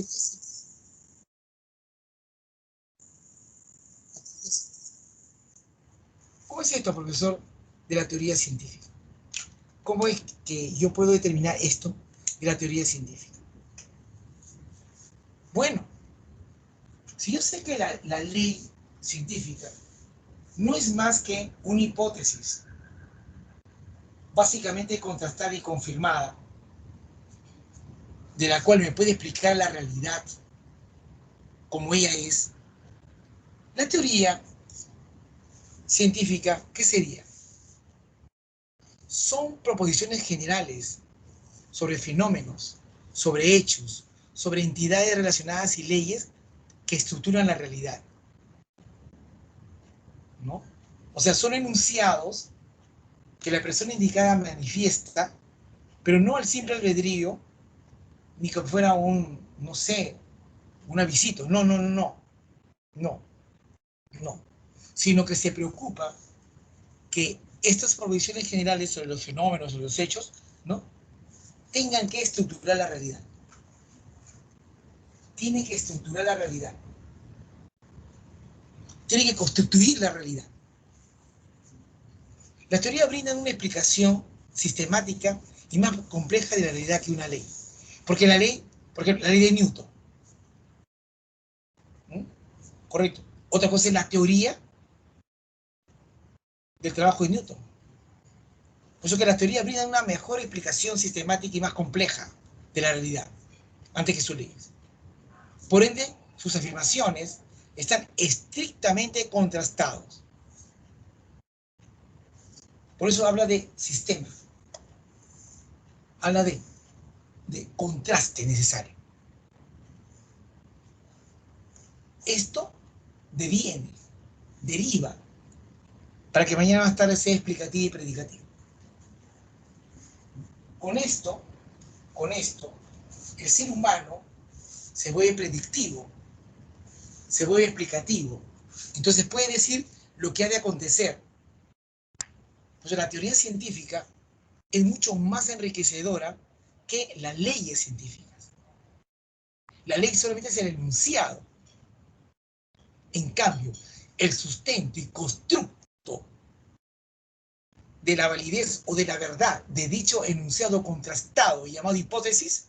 ¿Cómo es esto, profesor, de la teoría científica? ¿Cómo es que yo puedo determinar esto de la teoría científica? Bueno, si yo sé que la ley científica no es más que una hipótesis, básicamente contrastada y confirmada, de la cual me puede explicar la realidad como ella es, la teoría científica, ¿qué sería? Son proposiciones generales sobre fenómenos, sobre hechos, sobre entidades relacionadas y leyes que estructuran la realidad, ¿no? O sea, son enunciados que la persona indicada manifiesta, pero no al simple albedrío, ni que fuera un, no sé, un avisito. No, no, no, no, no, no. Sino que se preocupa que estas provisiones generales sobre los fenómenos, sobre los hechos, ¿no? Tengan que estructurar la realidad. Tienen que estructurar la realidad. Tienen que constituir la realidad. Las teorías brindan una explicación sistemática y más compleja de la realidad que una ley. Porque la ley, por ejemplo, la ley de Newton, ¿no? Correcto. Otra cosa es la teoría del trabajo de Newton. Por eso que las teorías brindan una mejor explicación sistemática y más compleja de la realidad, antes que sus leyes. Por ende, sus afirmaciones están estrictamente contrastados. Por eso habla de sistema, habla de contraste necesario. Esto deviene, deriva, para que mañana más tarde sea explicativo y predicativo. Con esto, el ser humano se vuelve predictivo, se vuelve explicativo. Entonces puede decir lo que ha de acontecer. Entonces la teoría científica es mucho más enriquecedora que las leyes científicas. La ley solamente es el enunciado. En cambio, el sustento y constructo de la validez o de la verdad de dicho enunciado contrastado y llamado hipótesis,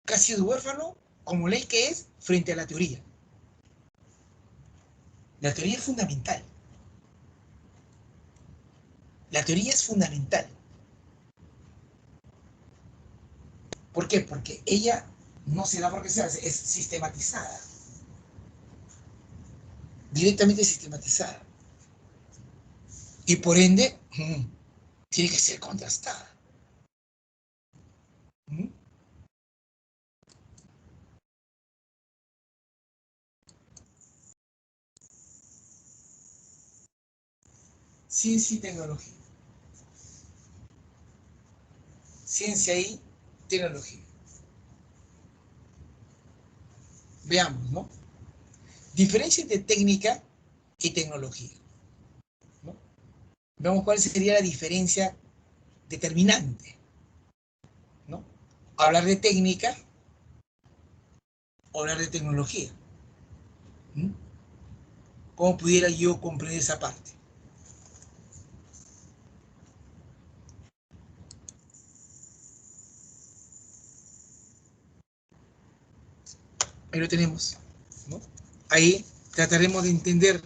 casi es huérfano como ley que es frente a la teoría. La teoría es fundamental. La teoría es fundamental. ¿Por qué? Porque ella no se da porque se hace, es sistematizada. Directamente sistematizada. Y por ende, tiene que ser contrastada. ¿Mm? Ciencia y tecnología. Ciencia y tecnología. Veamos, ¿no? Diferencia entre técnica y tecnología, ¿no? Veamos cuál sería la diferencia determinante, ¿no? Hablar de técnica o hablar de tecnología. ¿Mm? ¿Cómo pudiera yo comprender esa parte? Ahí lo tenemos, ¿no? Ahí trataremos de entender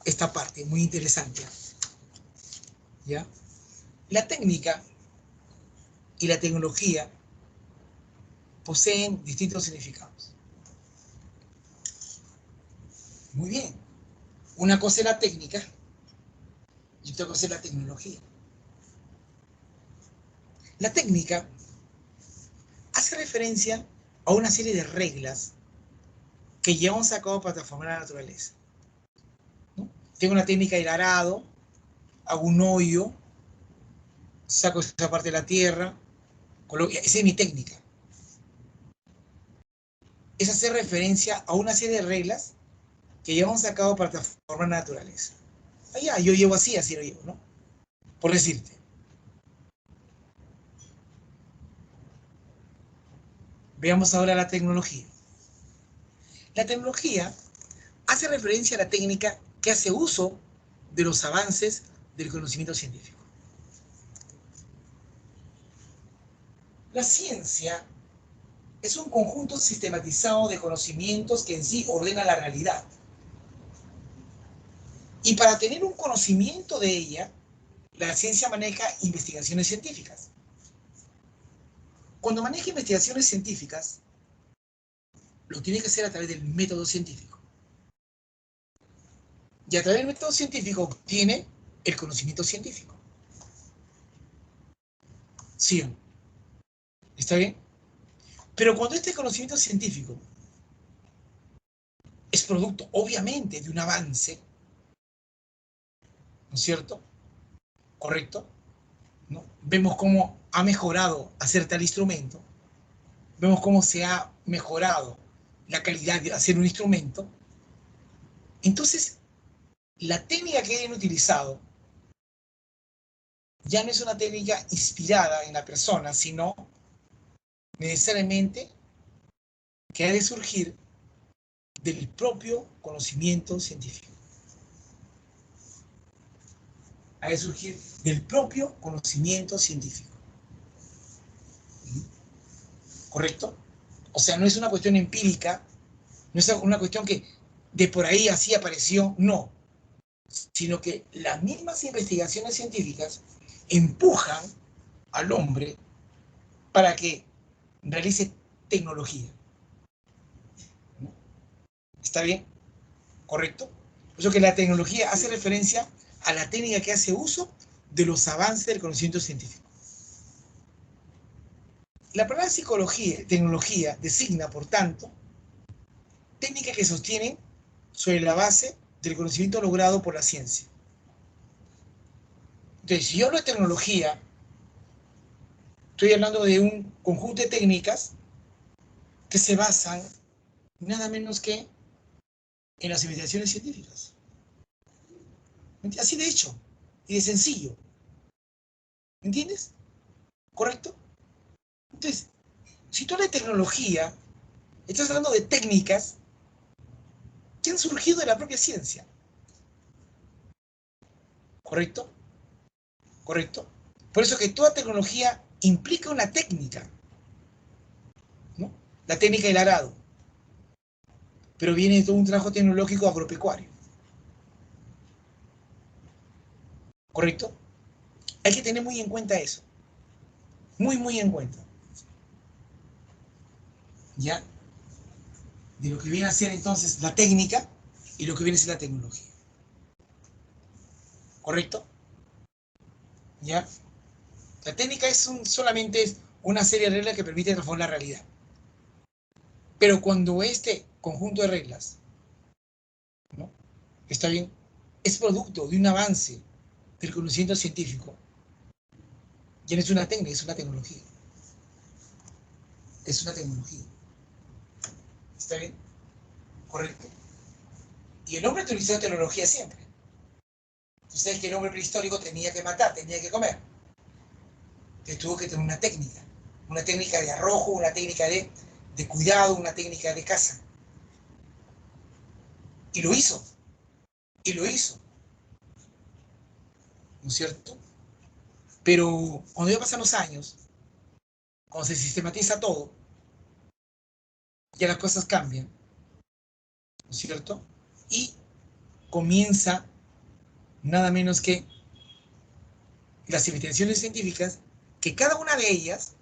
esta parte, muy interesante, ¿ya? La técnica y la tecnología poseen distintos significados. Muy bien. Una cosa es la técnica y otra cosa es la tecnología. La técnica hace referencia a una serie de reglas que llevamos a cabo para transformar la naturaleza, ¿no? Tengo una técnica del arado, hago un hoyo, saco esa parte de la tierra, esa es mi técnica. Es hacer referencia a una serie de reglas que llevamos a cabo para transformar la naturaleza. Allá, yo llevo así, así lo llevo, ¿no? Por decirte. Veamos ahora la tecnología. La tecnología hace referencia a la técnica que hace uso de los avances del conocimiento científico. La ciencia es un conjunto sistematizado de conocimientos que en sí ordena la realidad. Y para tener un conocimiento de ella, la ciencia maneja investigaciones científicas. Cuando maneja investigaciones científicas, lo tiene que hacer a través del método científico. Y a través del método científico obtiene el conocimiento científico. ¿Sí o no? ¿Está bien? Pero cuando este conocimiento científico es producto, obviamente, de un avance, ¿no es cierto? ¿Correcto? ¿No? Vemos cómo ha mejorado hacer tal instrumento, vemos cómo se ha mejorado la calidad de hacer un instrumento. Entonces, la técnica que hayan utilizado ya no es una técnica inspirada en la persona, sino necesariamente que ha de surgir del propio conocimiento científico. Ha de surgir del propio conocimiento científico. ¿Correcto? O sea, no es una cuestión empírica, no es una cuestión que de por ahí así apareció, no, sino que las mismas investigaciones científicas empujan al hombre para que realice tecnología. ¿No? ¿Está bien? ¿Correcto? Por eso que la tecnología hace referencia a la técnica que hace uso de los avances del conocimiento científico. La palabra psicología, tecnología, designa, por tanto, técnicas que sostienen sobre la base del conocimiento logrado por la ciencia. Entonces, si yo hablo de tecnología, estoy hablando de un conjunto de técnicas que se basan nada menos que en las investigaciones científicas. Así de hecho y de sencillo. ¿Me entiendes? ¿Correcto? Entonces, si tú hablas de tecnología, estás hablando de técnicas que han surgido de la propia ciencia. ¿Correcto? ¿Correcto? Por eso que toda tecnología implica una técnica, ¿no? La técnica del arado, pero viene de todo un trabajo tecnológico agropecuario. ¿Correcto? Hay que tener muy en cuenta eso. Muy, muy en cuenta. ¿Ya? De lo que viene a ser entonces la técnica y lo que viene a ser la tecnología. ¿Correcto? ¿Ya? La técnica solamente es una serie de reglas que permiten transformar la realidad. Pero cuando este conjunto de reglas, ¿no? Está bien, es producto de un avance del conocimiento científico, ya no es una técnica, es una tecnología. Es una tecnología. ¿Está bien? Correcto. Y el hombre utilizó tecnología siempre. Ustedes que el hombre prehistórico tenía que matar, tenía que comer. Entonces tuvo que tener una técnica de arrojo, una técnica de cuidado, una técnica de caza. Y lo hizo, y lo hizo, ¿no es cierto? Pero cuando ya pasan los años, cuando se sistematiza todo, ya las cosas cambian, ¿no es cierto? Y comienza nada menos que las investigaciones científicas, que cada una de ellas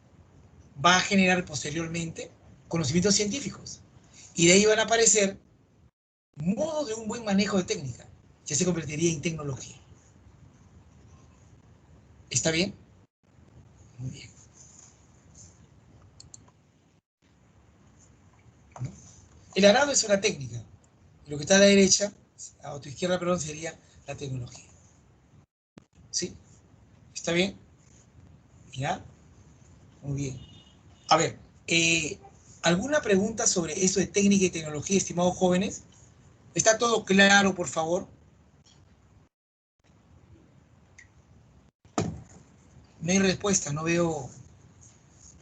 va a generar posteriormente conocimientos científicos. Y de ahí van a aparecer modos de un buen manejo de técnica. Ya se convertiría en tecnología. ¿Está bien? Muy bien. El arado es una técnica. Lo que está a la derecha, a tu izquierda, perdón, sería la tecnología. ¿Sí? ¿Está bien? ¿Ya? Muy bien. A ver, ¿alguna pregunta sobre esto de técnica y tecnología, estimados jóvenes? ¿Está todo claro, por favor? No hay respuesta, no veo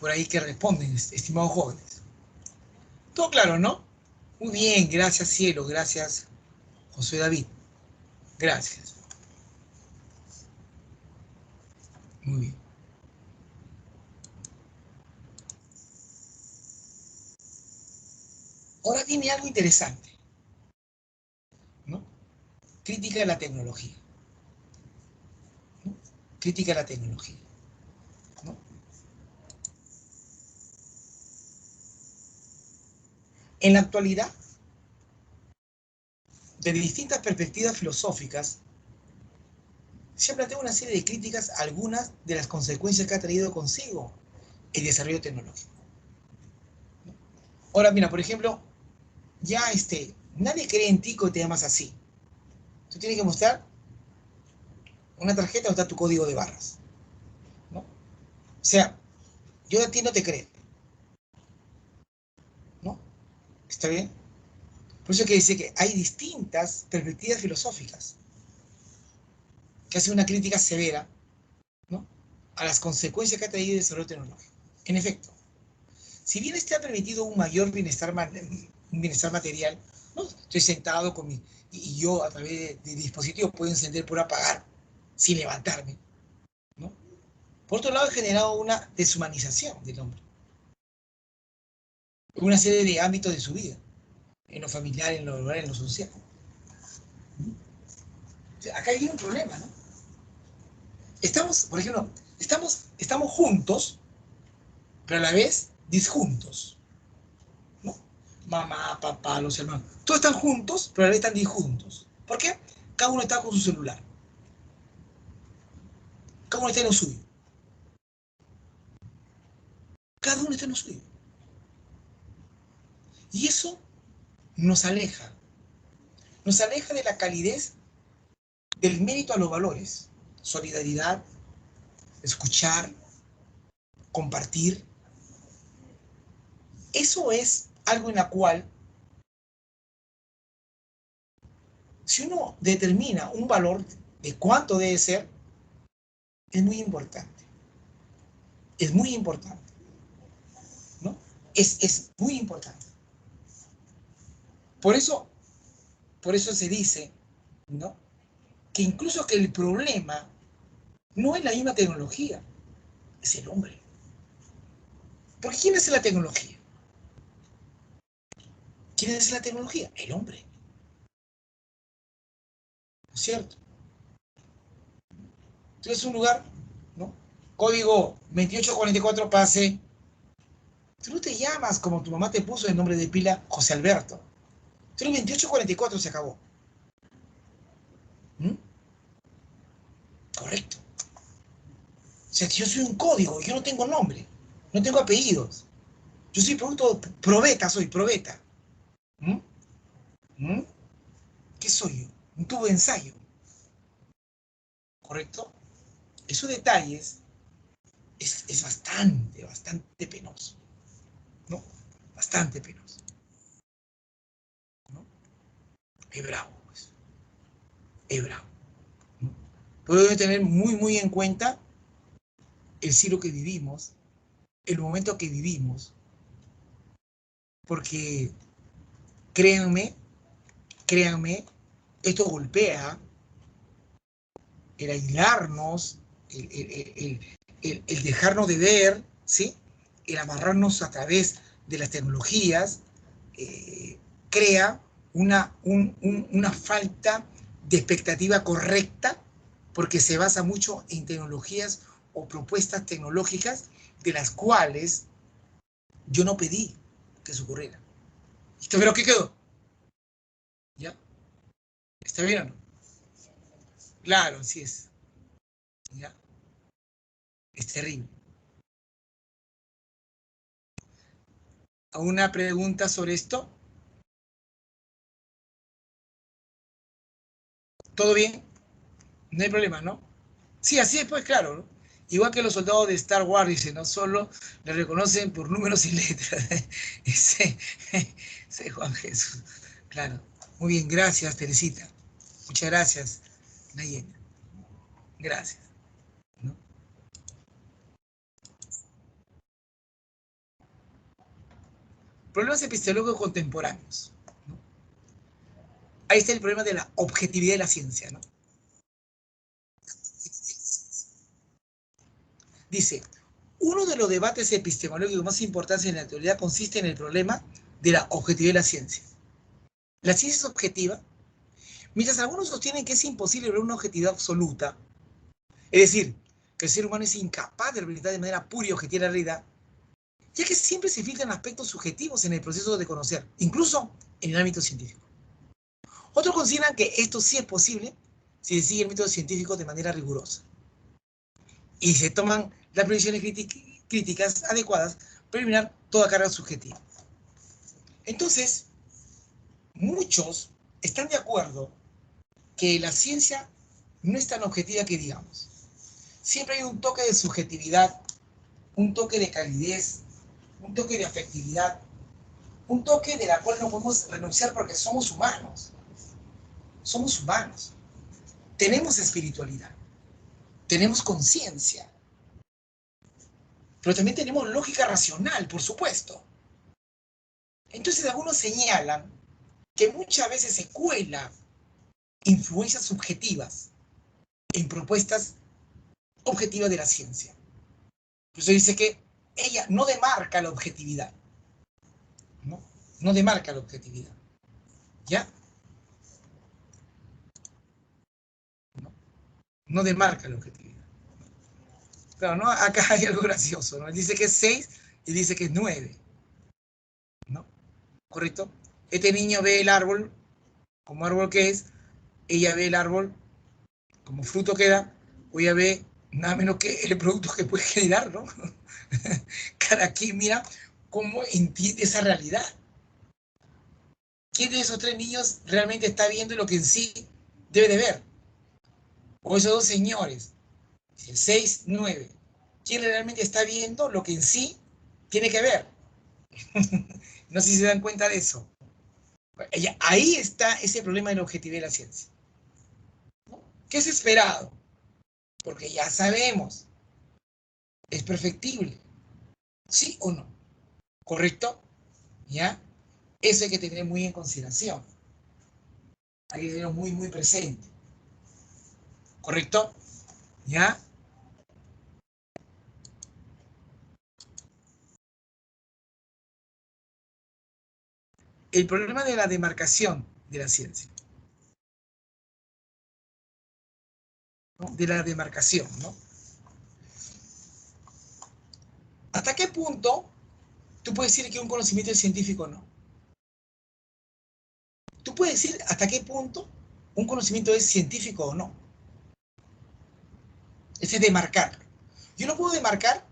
por ahí que responden, estimados jóvenes. Todo claro, ¿no? Muy bien, gracias cielo, gracias José David. Gracias. Muy bien. Ahora viene algo interesante, ¿no? Crítica de la tecnología, ¿no? Crítica de la tecnología, ¿no? En la actualidad, desde distintas perspectivas filosóficas, se ha planteado una serie de críticas a algunas de las consecuencias que ha traído consigo el desarrollo tecnológico. Ahora, mira, por ejemplo, ya nadie cree en ti que te llamas así. Tú tienes que mostrar una tarjeta donde está tu código de barras, ¿no? O sea, yo a ti no te creo, ¿no? ¿Está bien? Por eso que dice que hay distintas perspectivas filosóficas que hacen una crítica severa, ¿no?, a las consecuencias que ha traído el desarrollo tecnológico. En efecto, si bien este ha permitido un mayor bienestar, un bienestar material, ¿no? Estoy sentado con y yo a través de dispositivos puedo encender por apagar sin levantarme, ¿no? Por otro lado, ha generado una deshumanización del hombre, en una serie de ámbitos de su vida, en lo familiar, en lo laboral, en lo social. O sea, acá hay un problema, ¿no? Estamos, por ejemplo, estamos juntos, pero a la vez disjuntos, ¿no? Mamá, papá, los hermanos, todos están juntos, pero a la vez están disjuntos. ¿Por qué? Cada uno está con su celular, cada uno está en lo suyo, cada uno está en lo suyo. Y eso nos aleja de la calidez del mérito a los valores, solidaridad, escuchar, compartir. Eso es algo en la cual, si uno determina un valor de cuánto debe ser, es muy importante. Es muy importante, ¿no? Es muy importante. Por eso, por eso se dice, ¿no?, que incluso que el problema no es la misma tecnología, es el hombre. Porque ¿quién hace la tecnología? ¿Quién hace la tecnología? El hombre, ¿no es cierto? Entonces un lugar, ¿no? Código 2844 pase. Tú no te llamas como tu mamá te puso el nombre de pila José Alberto. Tú el 2844 se acabó. ¿Mm? Correcto. O sea, que yo soy un código, yo no tengo nombre, no tengo apellidos. Yo soy producto, probeta soy, probeta. ¿Mm? ¿Mm? ¿Qué soy yo? Un tubo de ensayo. ¿Correcto? Esos detalles es bastante penoso, ¿no? Bastante penoso, ¿no? Es bravo, pues. Es bravo, ¿no? Pero debe tener muy en cuenta el siglo que vivimos, el momento que vivimos, porque créanme, créanme, esto golpea el aislarnos, el dejarnos de ver, ¿sí?, el amarrarnos a través de las tecnologías, crea una falta de expectativa correcta porque se basa mucho en tecnologías o propuestas tecnológicas de las cuales yo no pedí que se ocurriera. ¿Pero qué quedó? ¿Ya? ¿Está bien o no? Claro, así es. ¿Ya? Es terrible. ¿Alguna pregunta sobre esto? ¿Todo bien? No hay problema, ¿no? Sí, así es, pues claro, ¿no? Igual que los soldados de Star Wars, dice, no solo le reconocen por números y letras. Ese, ese Juan Jesús. Claro. Muy bien, gracias, Teresita. Muchas gracias, Nayena. Gracias. ¿No? Problemas epistemológicos contemporáneos. ¿No? Ahí está el problema de la objetividad de la ciencia, ¿no? Dice, uno de los debates epistemológicos más importantes en la actualidad consiste en el problema de la objetividad de la ciencia. La ciencia es objetiva, mientras algunos sostienen que es imposible ver una objetividad absoluta, es decir, que el ser humano es incapaz de representar de manera pura y objetiva la realidad, ya que siempre se filtran aspectos subjetivos en el proceso de conocer, incluso en el ámbito científico. Otros consideran que esto sí es posible si se sigue el método científico de manera rigurosa y se toman las previsiones críticas adecuadas para eliminar toda carga subjetiva. Entonces, muchos están de acuerdo que la ciencia no es tan objetiva que digamos. Siempre hay un toque de subjetividad, un toque de calidez, un toque de afectividad, un toque de la cual no podemos renunciar porque somos humanos. Somos humanos. Tenemos espiritualidad, tenemos conciencia, pero también tenemos lógica racional, por supuesto. Entonces algunos señalan que muchas veces se cuela influencias subjetivas en propuestas objetivas de la ciencia. Por eso dice que ella no demarca la objetividad. No, no demarca la objetividad. ¿Ya? No, no demarca la objetividad. Claro, ¿no? Acá hay algo gracioso, ¿no? Dice que es 6 y dice que es 9. ¿No? ¿Correcto? Este niño ve el árbol como árbol que es, ella ve el árbol como fruto que da, o ella ve nada menos que el producto que puede generar, ¿no? Cada quien mira cómo entiende esa realidad. ¿Quién de esos tres niños realmente está viendo lo que en sí debe de ver? O esos dos señores, el 6, 9. ¿Quién realmente está viendo lo que en sí tiene que ver? No sé si se dan cuenta de eso. Ahí está ese problema de la objetividad de la ciencia. ¿Qué es esperado? Porque ya sabemos, es perfectible. ¿Sí o no? ¿Correcto? ¿Ya? Eso hay que tener muy en consideración. Hay que tenerlo muy, muy presente. ¿Correcto? ¿Ya? El problema de la demarcación de la ciencia. ¿No? De la demarcación, ¿no? ¿Hasta qué punto tú puedes decir que un conocimiento es científico o no? Tú puedes decir hasta qué punto un conocimiento es científico o no. Ese es demarcarlo. Yo no puedo demarcar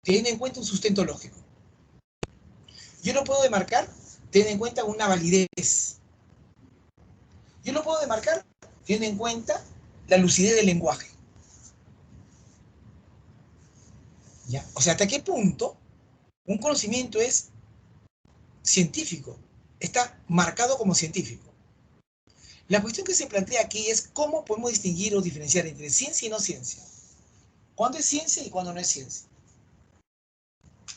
teniendo en cuenta un sustento lógico. Yo no puedo demarcar teniendo en cuenta una validez. Yo no puedo demarcar teniendo en cuenta la lucidez del lenguaje. ¿Ya? O sea, ¿hasta qué punto un conocimiento es científico? Está marcado como científico. La cuestión que se plantea aquí es cómo podemos distinguir o diferenciar entre ciencia y no ciencia. ¿Cuándo es ciencia y cuándo no es ciencia?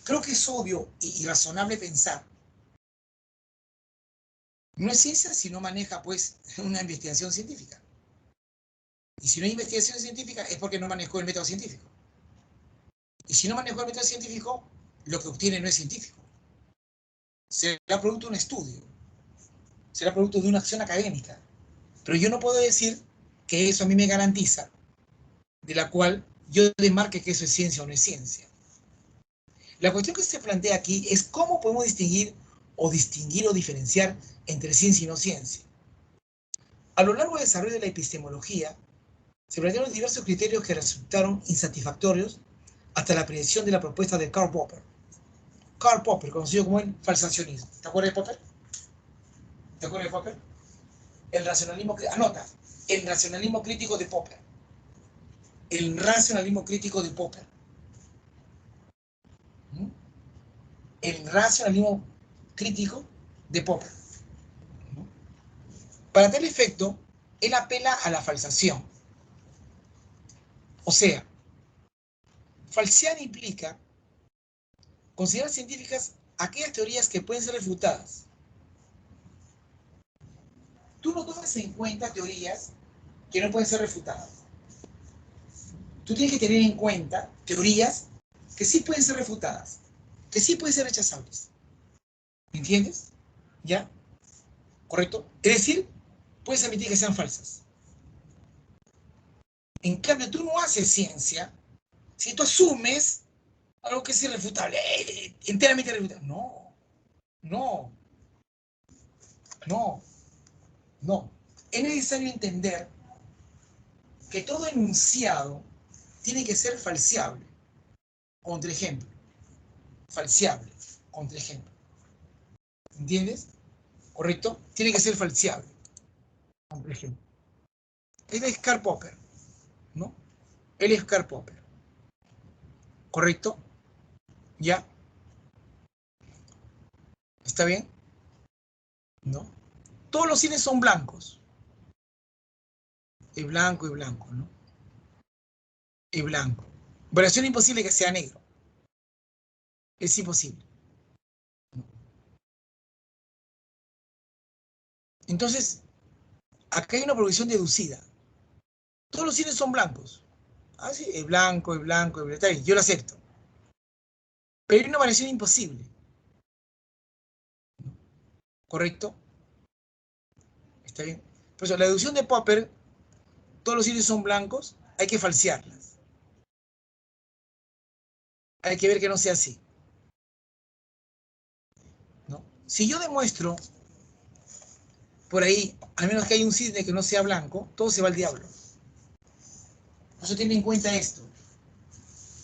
Creo que es obvio y razonable pensar. No es ciencia si no maneja, pues, una investigación científica. Y si no hay investigación científica es porque no manejó el método científico. Y si no manejó el método científico, lo que obtiene no es científico. Será producto de un estudio. Será producto de una acción académica. Pero yo no puedo decir que eso a mí me garantiza, de la cual yo demarque que eso es ciencia o no es ciencia. La cuestión que se plantea aquí es cómo podemos distinguir o diferenciar entre ciencia y no ciencia. A lo largo del desarrollo de la epistemología, se plantearon diversos criterios que resultaron insatisfactorios hasta la predicción de la propuesta de Karl Popper. Karl Popper, conocido como el falsacionismo. ¿Te acuerdas de Popper? ¿Te acuerdas de Popper? El racionalismo que anota. el racionalismo crítico de Popper. El racionalismo crítico de Popper. ¿Mm? El racionalismo crítico de Popper. ¿No? Para tal efecto, él apela a la falsación. O sea, falsear implica considerar científicas aquellas teorías que pueden ser refutadas. Tú no tomas en cuenta teorías que no pueden ser refutadas. Tú tienes que tener en cuenta teorías que sí pueden ser refutadas, que sí pueden ser rechazables. ¿Me entiendes? ¿Ya? ¿Correcto? Es decir, puedes admitir que sean falsas. En cambio, tú no haces ciencia si tú asumes algo que es irrefutable, enteramente irrefutable. No, no, no, no. Es necesario entender que todo enunciado tiene que ser falseable. Contraejemplo. Falseable. Contraejemplo. ¿Entiendes? ¿Correcto? Tiene que ser falseable. Contraejemplo. Él es Karl Popper, ¿no? Él es Karl Popper. ¿Correcto? ¿Ya? ¿Está bien? ¿No? Todos los cines son blancos. Es blanco y blanco, ¿no? Es blanco. Variación imposible que sea negro. Es imposible. Entonces, acá hay una progresión deducida. Todos los cines son blancos. Ah, sí, es blanco, es blanco, es blanco. Está bien, yo lo acepto. Pero hay una variación imposible. ¿Correcto? Está bien. Por eso, la deducción de Popper, todos los cines son blancos, hay que falsearlas. Hay que ver que no sea así. ¿No? Si yo demuestro por ahí, al menos que hay un cisne que no sea blanco, todo se va al diablo. Por eso tiene en cuenta esto.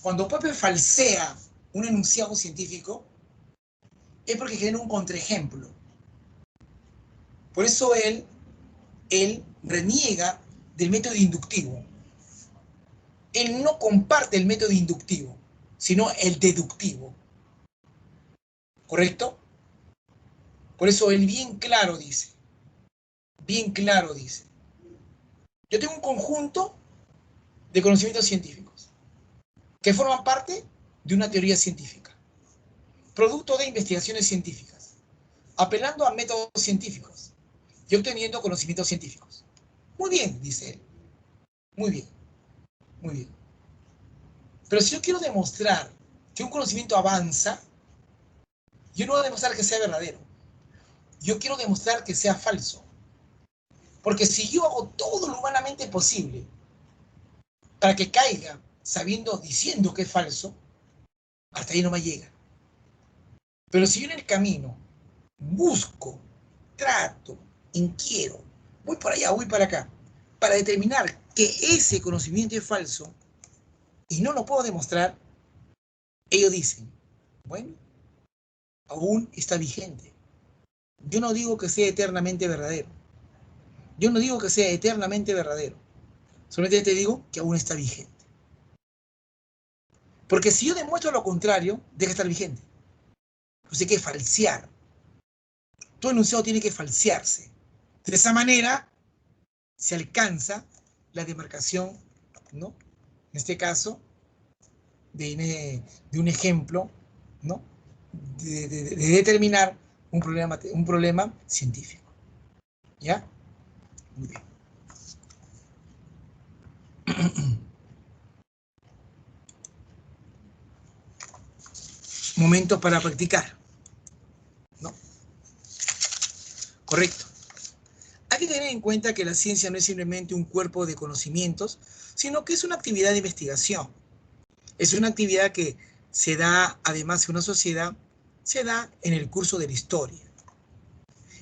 Cuando Popper falsea un enunciado científico, es porque genera un contraejemplo. Por eso él reniega del método inductivo. Él no comparte el método inductivo, sino el deductivo. ¿Correcto? Por eso él bien claro dice, yo tengo un conjunto de conocimientos científicos que forman parte de una teoría científica, producto de investigaciones científicas, apelando a métodos científicos y obteniendo conocimientos científicos. Muy bien, dice él. Muy bien, muy bien. Pero si yo quiero demostrar que un conocimiento avanza, yo no voy a demostrar que sea verdadero. Yo quiero demostrar que sea falso. Porque si yo hago todo lo humanamente posible para que caiga diciendo que es falso, hasta ahí no me llega. Pero si yo en el camino busco, trato, inquiero, voy para allá, voy para acá, para determinar que ese conocimiento es falso y no lo puedo demostrar, ellos dicen, bueno, aún está vigente. Yo no digo que sea eternamente verdadero. Yo no digo que sea eternamente verdadero. Solamente te digo que aún está vigente. Porque si yo demuestro lo contrario, deja de estar vigente. Pues hay que falsear. Todo enunciado tiene que falsearse. De esa manera se alcanza la demarcación, ¿no? En este caso, de un ejemplo, ¿no? De determinar un problema científico. ¿Ya? Muy bien. Momentos para practicar, ¿no? Correcto. Hay que tener en cuenta que la ciencia no es simplemente un cuerpo de conocimientos, sino que es una actividad de investigación. Es una actividad que se da, además de una sociedad, se da en el curso de la historia.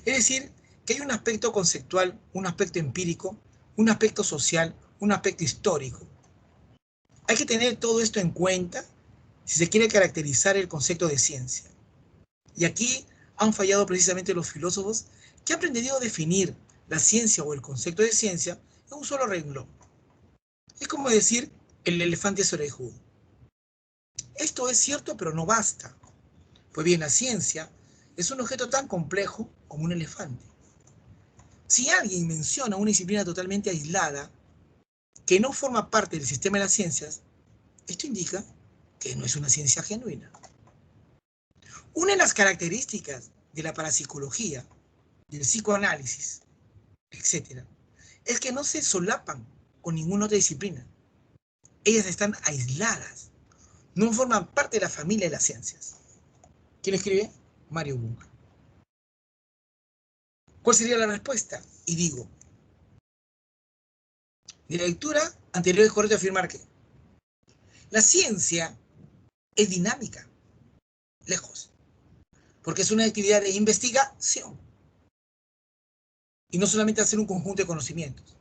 Es decir, que hay un aspecto conceptual, un aspecto empírico, un aspecto social, un aspecto histórico. Hay que tener todo esto en cuenta si se quiere caracterizar el concepto de ciencia. Y aquí han fallado precisamente los filósofos que han pretendido definir la ciencia o el concepto de ciencia en un solo renglón. Es como decir el elefante es orejudo. Esto es cierto, pero no basta. Pues bien, la ciencia es un objeto tan complejo como un elefante. Si alguien menciona una disciplina totalmente aislada, que no forma parte del sistema de las ciencias, esto indica que no es una ciencia genuina. Una de las características de la parapsicología, del psicoanálisis, etc., es que no se solapan con ninguna otra disciplina. Ellas están aisladas, no forman parte de la familia de las ciencias. ¿Quién escribe? Mario Bunge. ¿Cuál sería la respuesta? Y digo, de la lectura anterior es correcto afirmar que la ciencia es dinámica, lejos, porque es una actividad de investigación y no solamente hacer un conjunto de conocimientos.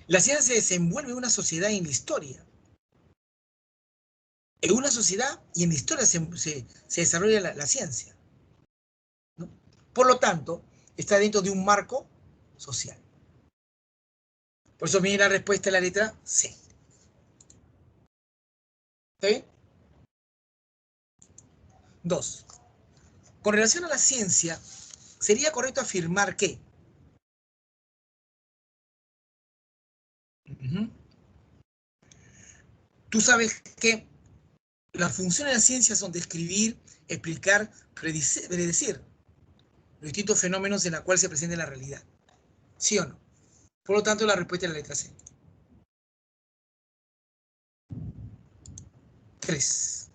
La ciencia se desenvuelve en una sociedad y en la historia. En una sociedad y en la historia se desarrolla la ciencia, ¿no? Por lo tanto, está dentro de un marco social. Por eso viene la respuesta de la letra C. ¿Está bien? 2. Con relación a la ciencia, sería correcto afirmar que tú sabes que las funciones de la ciencia son describir, explicar, predecir los distintos fenómenos en los cuales se presenta la realidad. ¿Sí o no? Por lo tanto, la respuesta es la letra C. 3.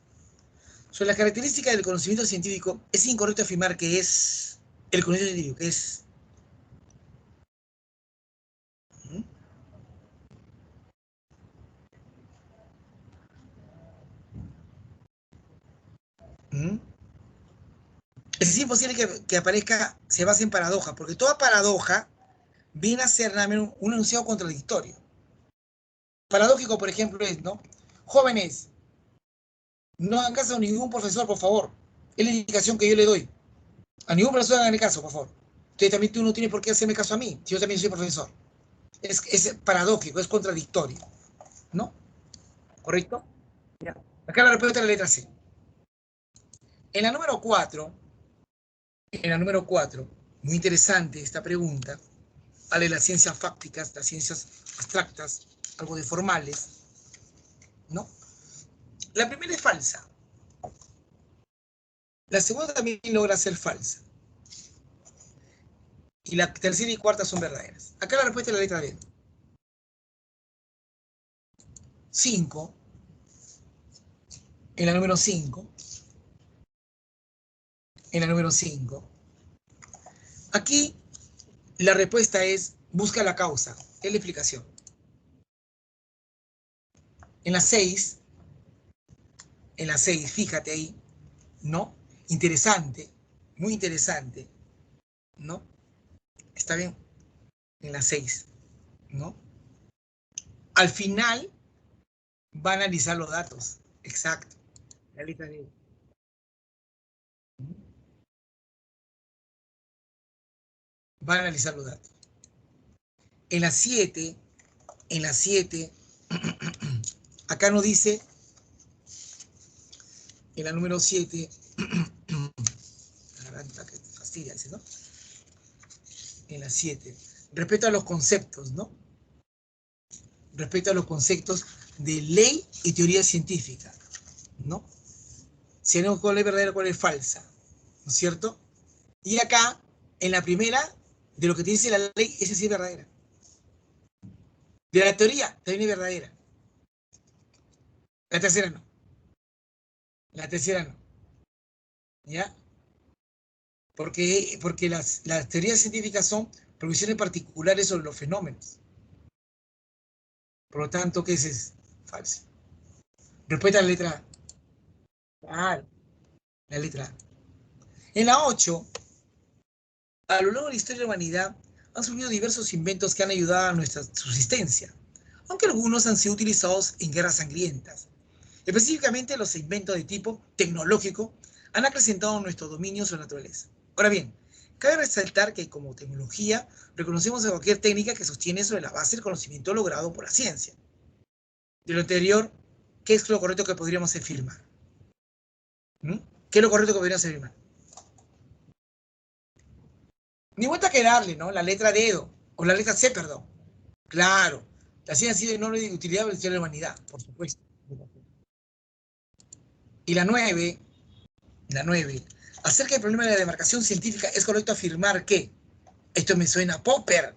Sobre las características del conocimiento científico, es incorrecto afirmar que es el conocimiento científico, que es... Es imposible que aparezca, se base en paradoja, porque toda paradoja viene a ser un enunciado contradictorio. Paradójico, por ejemplo, es, ¿no? Jóvenes, no hagan caso a ningún profesor, por favor. Es la indicación que yo le doy. A ningún profesor hagan caso, por favor. Tú no tienes por qué hacerme caso a mí, si yo también soy profesor. Es paradójico, es contradictorio, ¿no? ¿Correcto? Ya. Acá la respuesta es la letra C. En la número 4, muy interesante esta pregunta, habla de las ciencias fácticas, las ciencias abstractas, algo de formales, ¿no? La primera es falsa. La segunda también logra ser falsa. Y la tercera y cuarta son verdaderas. Acá la respuesta es la letra D. 5. En la número 5. En la número 5. Aquí la respuesta es busca la causa, es la explicación. En la 6, fíjate ahí, ¿no? Interesante, muy interesante, ¿no? Está bien, en la 6, ¿no? Al final va a analizar los datos, exacto. La letra D. Va a analizar los datos. En la 7, acá nos dice, en la número 7, que fastidia ese, ¿no? En la 7, respecto a los conceptos, ¿no? Respecto a los conceptos de ley y teoría científica, ¿no? Si no, cuál es verdadera, cuál es falsa, ¿no es cierto? Y acá, en la primera, de lo que te dice la ley, esa sí es verdadera. De la teoría, también es verdadera. La tercera no. La tercera no. ¿Ya? Porque las teorías científicas son provisiones particulares sobre los fenómenos. Por lo tanto, ¿qué es? Falso. Respuesta a la letra A. Ah, la letra A. En la 8, a lo largo de la historia de la humanidad han surgido diversos inventos que han ayudado a nuestra subsistencia, aunque algunos han sido utilizados en guerras sangrientas. Específicamente, los inventos de tipo tecnológico han acrecentado nuestro dominio sobre la naturaleza. Ahora bien, Cabe resaltar que como tecnología reconocemos a cualquier técnica que sostiene sobre la base del conocimiento logrado por la ciencia. De lo anterior, ¿qué es lo correcto que podríamos afirmar? ¿Qué es lo correcto que podríamos afirmar? Ni vuelta que darle, ¿no? La letra D, o la letra C, perdón. Claro, la ciencia ha sido de enorme utilidad para la historia de la humanidad, por supuesto. Y la 9, acerca del problema de la demarcación científica, es correcto afirmar que esto me suena a Popper.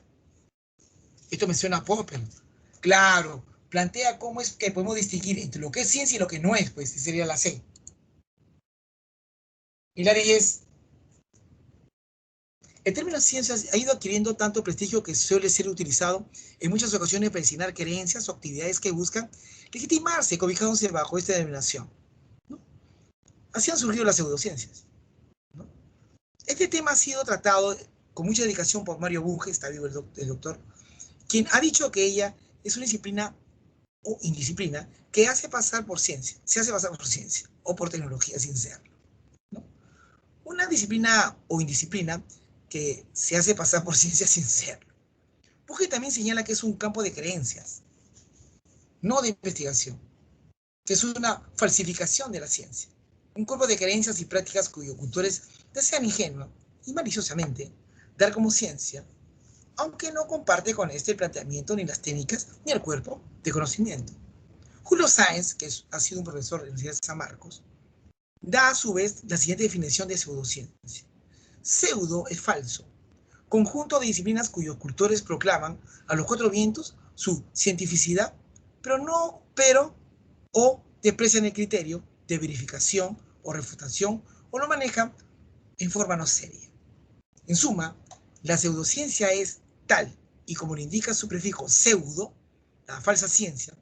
Claro, plantea cómo es que podemos distinguir entre lo que es ciencia y lo que no es, pues, sería la C. Y la 10, el término ciencia ha ido adquiriendo tanto prestigio que suele ser utilizado en muchas ocasiones para designar creencias o actividades que buscan legitimarse, cobijándose bajo esta denominación, ¿no? Así han surgido las pseudociencias, ¿no? Este tema ha sido tratado con mucha dedicación por Mario Bunge, está vivo el doctor, quien ha dicho que ella es una disciplina o indisciplina que hace pasar por ciencia, se hace pasar por ciencia o por tecnología sin serlo, ¿no? Una disciplina o indisciplina que se hace pasar por ciencia sin serlo. Bunge también señala que es un campo de creencias, no de investigación, que es una falsificación de la ciencia, un cuerpo de creencias y prácticas cuyos cultores desean ingenua y maliciosamente dar como ciencia, aunque no comparte con este el planteamiento ni las técnicas ni el cuerpo de conocimiento. Julio Sáenz, que ha sido un profesor de la Universidad de San Marcos, da a su vez la siguiente definición de pseudociencia. Pseudo es falso, conjunto de disciplinas cuyos cultores proclaman a los cuatro vientos su cientificidad, pero o desprecian el criterio de verificación o refutación o lo manejan en forma no seria. En suma, la pseudociencia es tal, y como lo indica su prefijo pseudo, la falsa ciencia,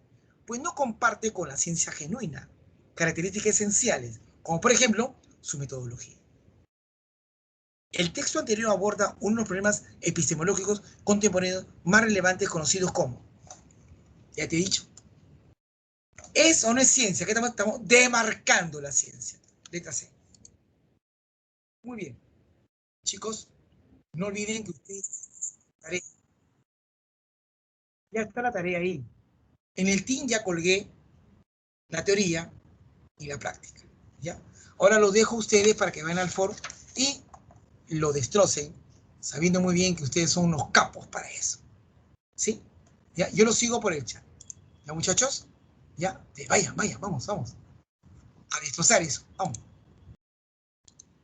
pues no comparte con la ciencia genuina características esenciales, como por ejemplo su metodología. El texto anterior aborda uno de los problemas epistemológicos contemporáneos más relevantes conocidos como, ya te he dicho, ¿es o no es ciencia? ¿Qué estamos demarcando la ciencia? Letra C. Muy bien. Chicos, no olviden que ustedes, ya está la tarea ahí. En el team ya colgué la teoría y la práctica, ¿ya? Ahora los dejo a ustedes para que vayan al foro y lo destrocen, sabiendo muy bien que ustedes son unos capos para eso, ¿sí? ¿Ya? Yo los sigo por el chat, ¿ya, muchachos? ¿Ya? Vayan, vamos, a destrozar eso, vamos.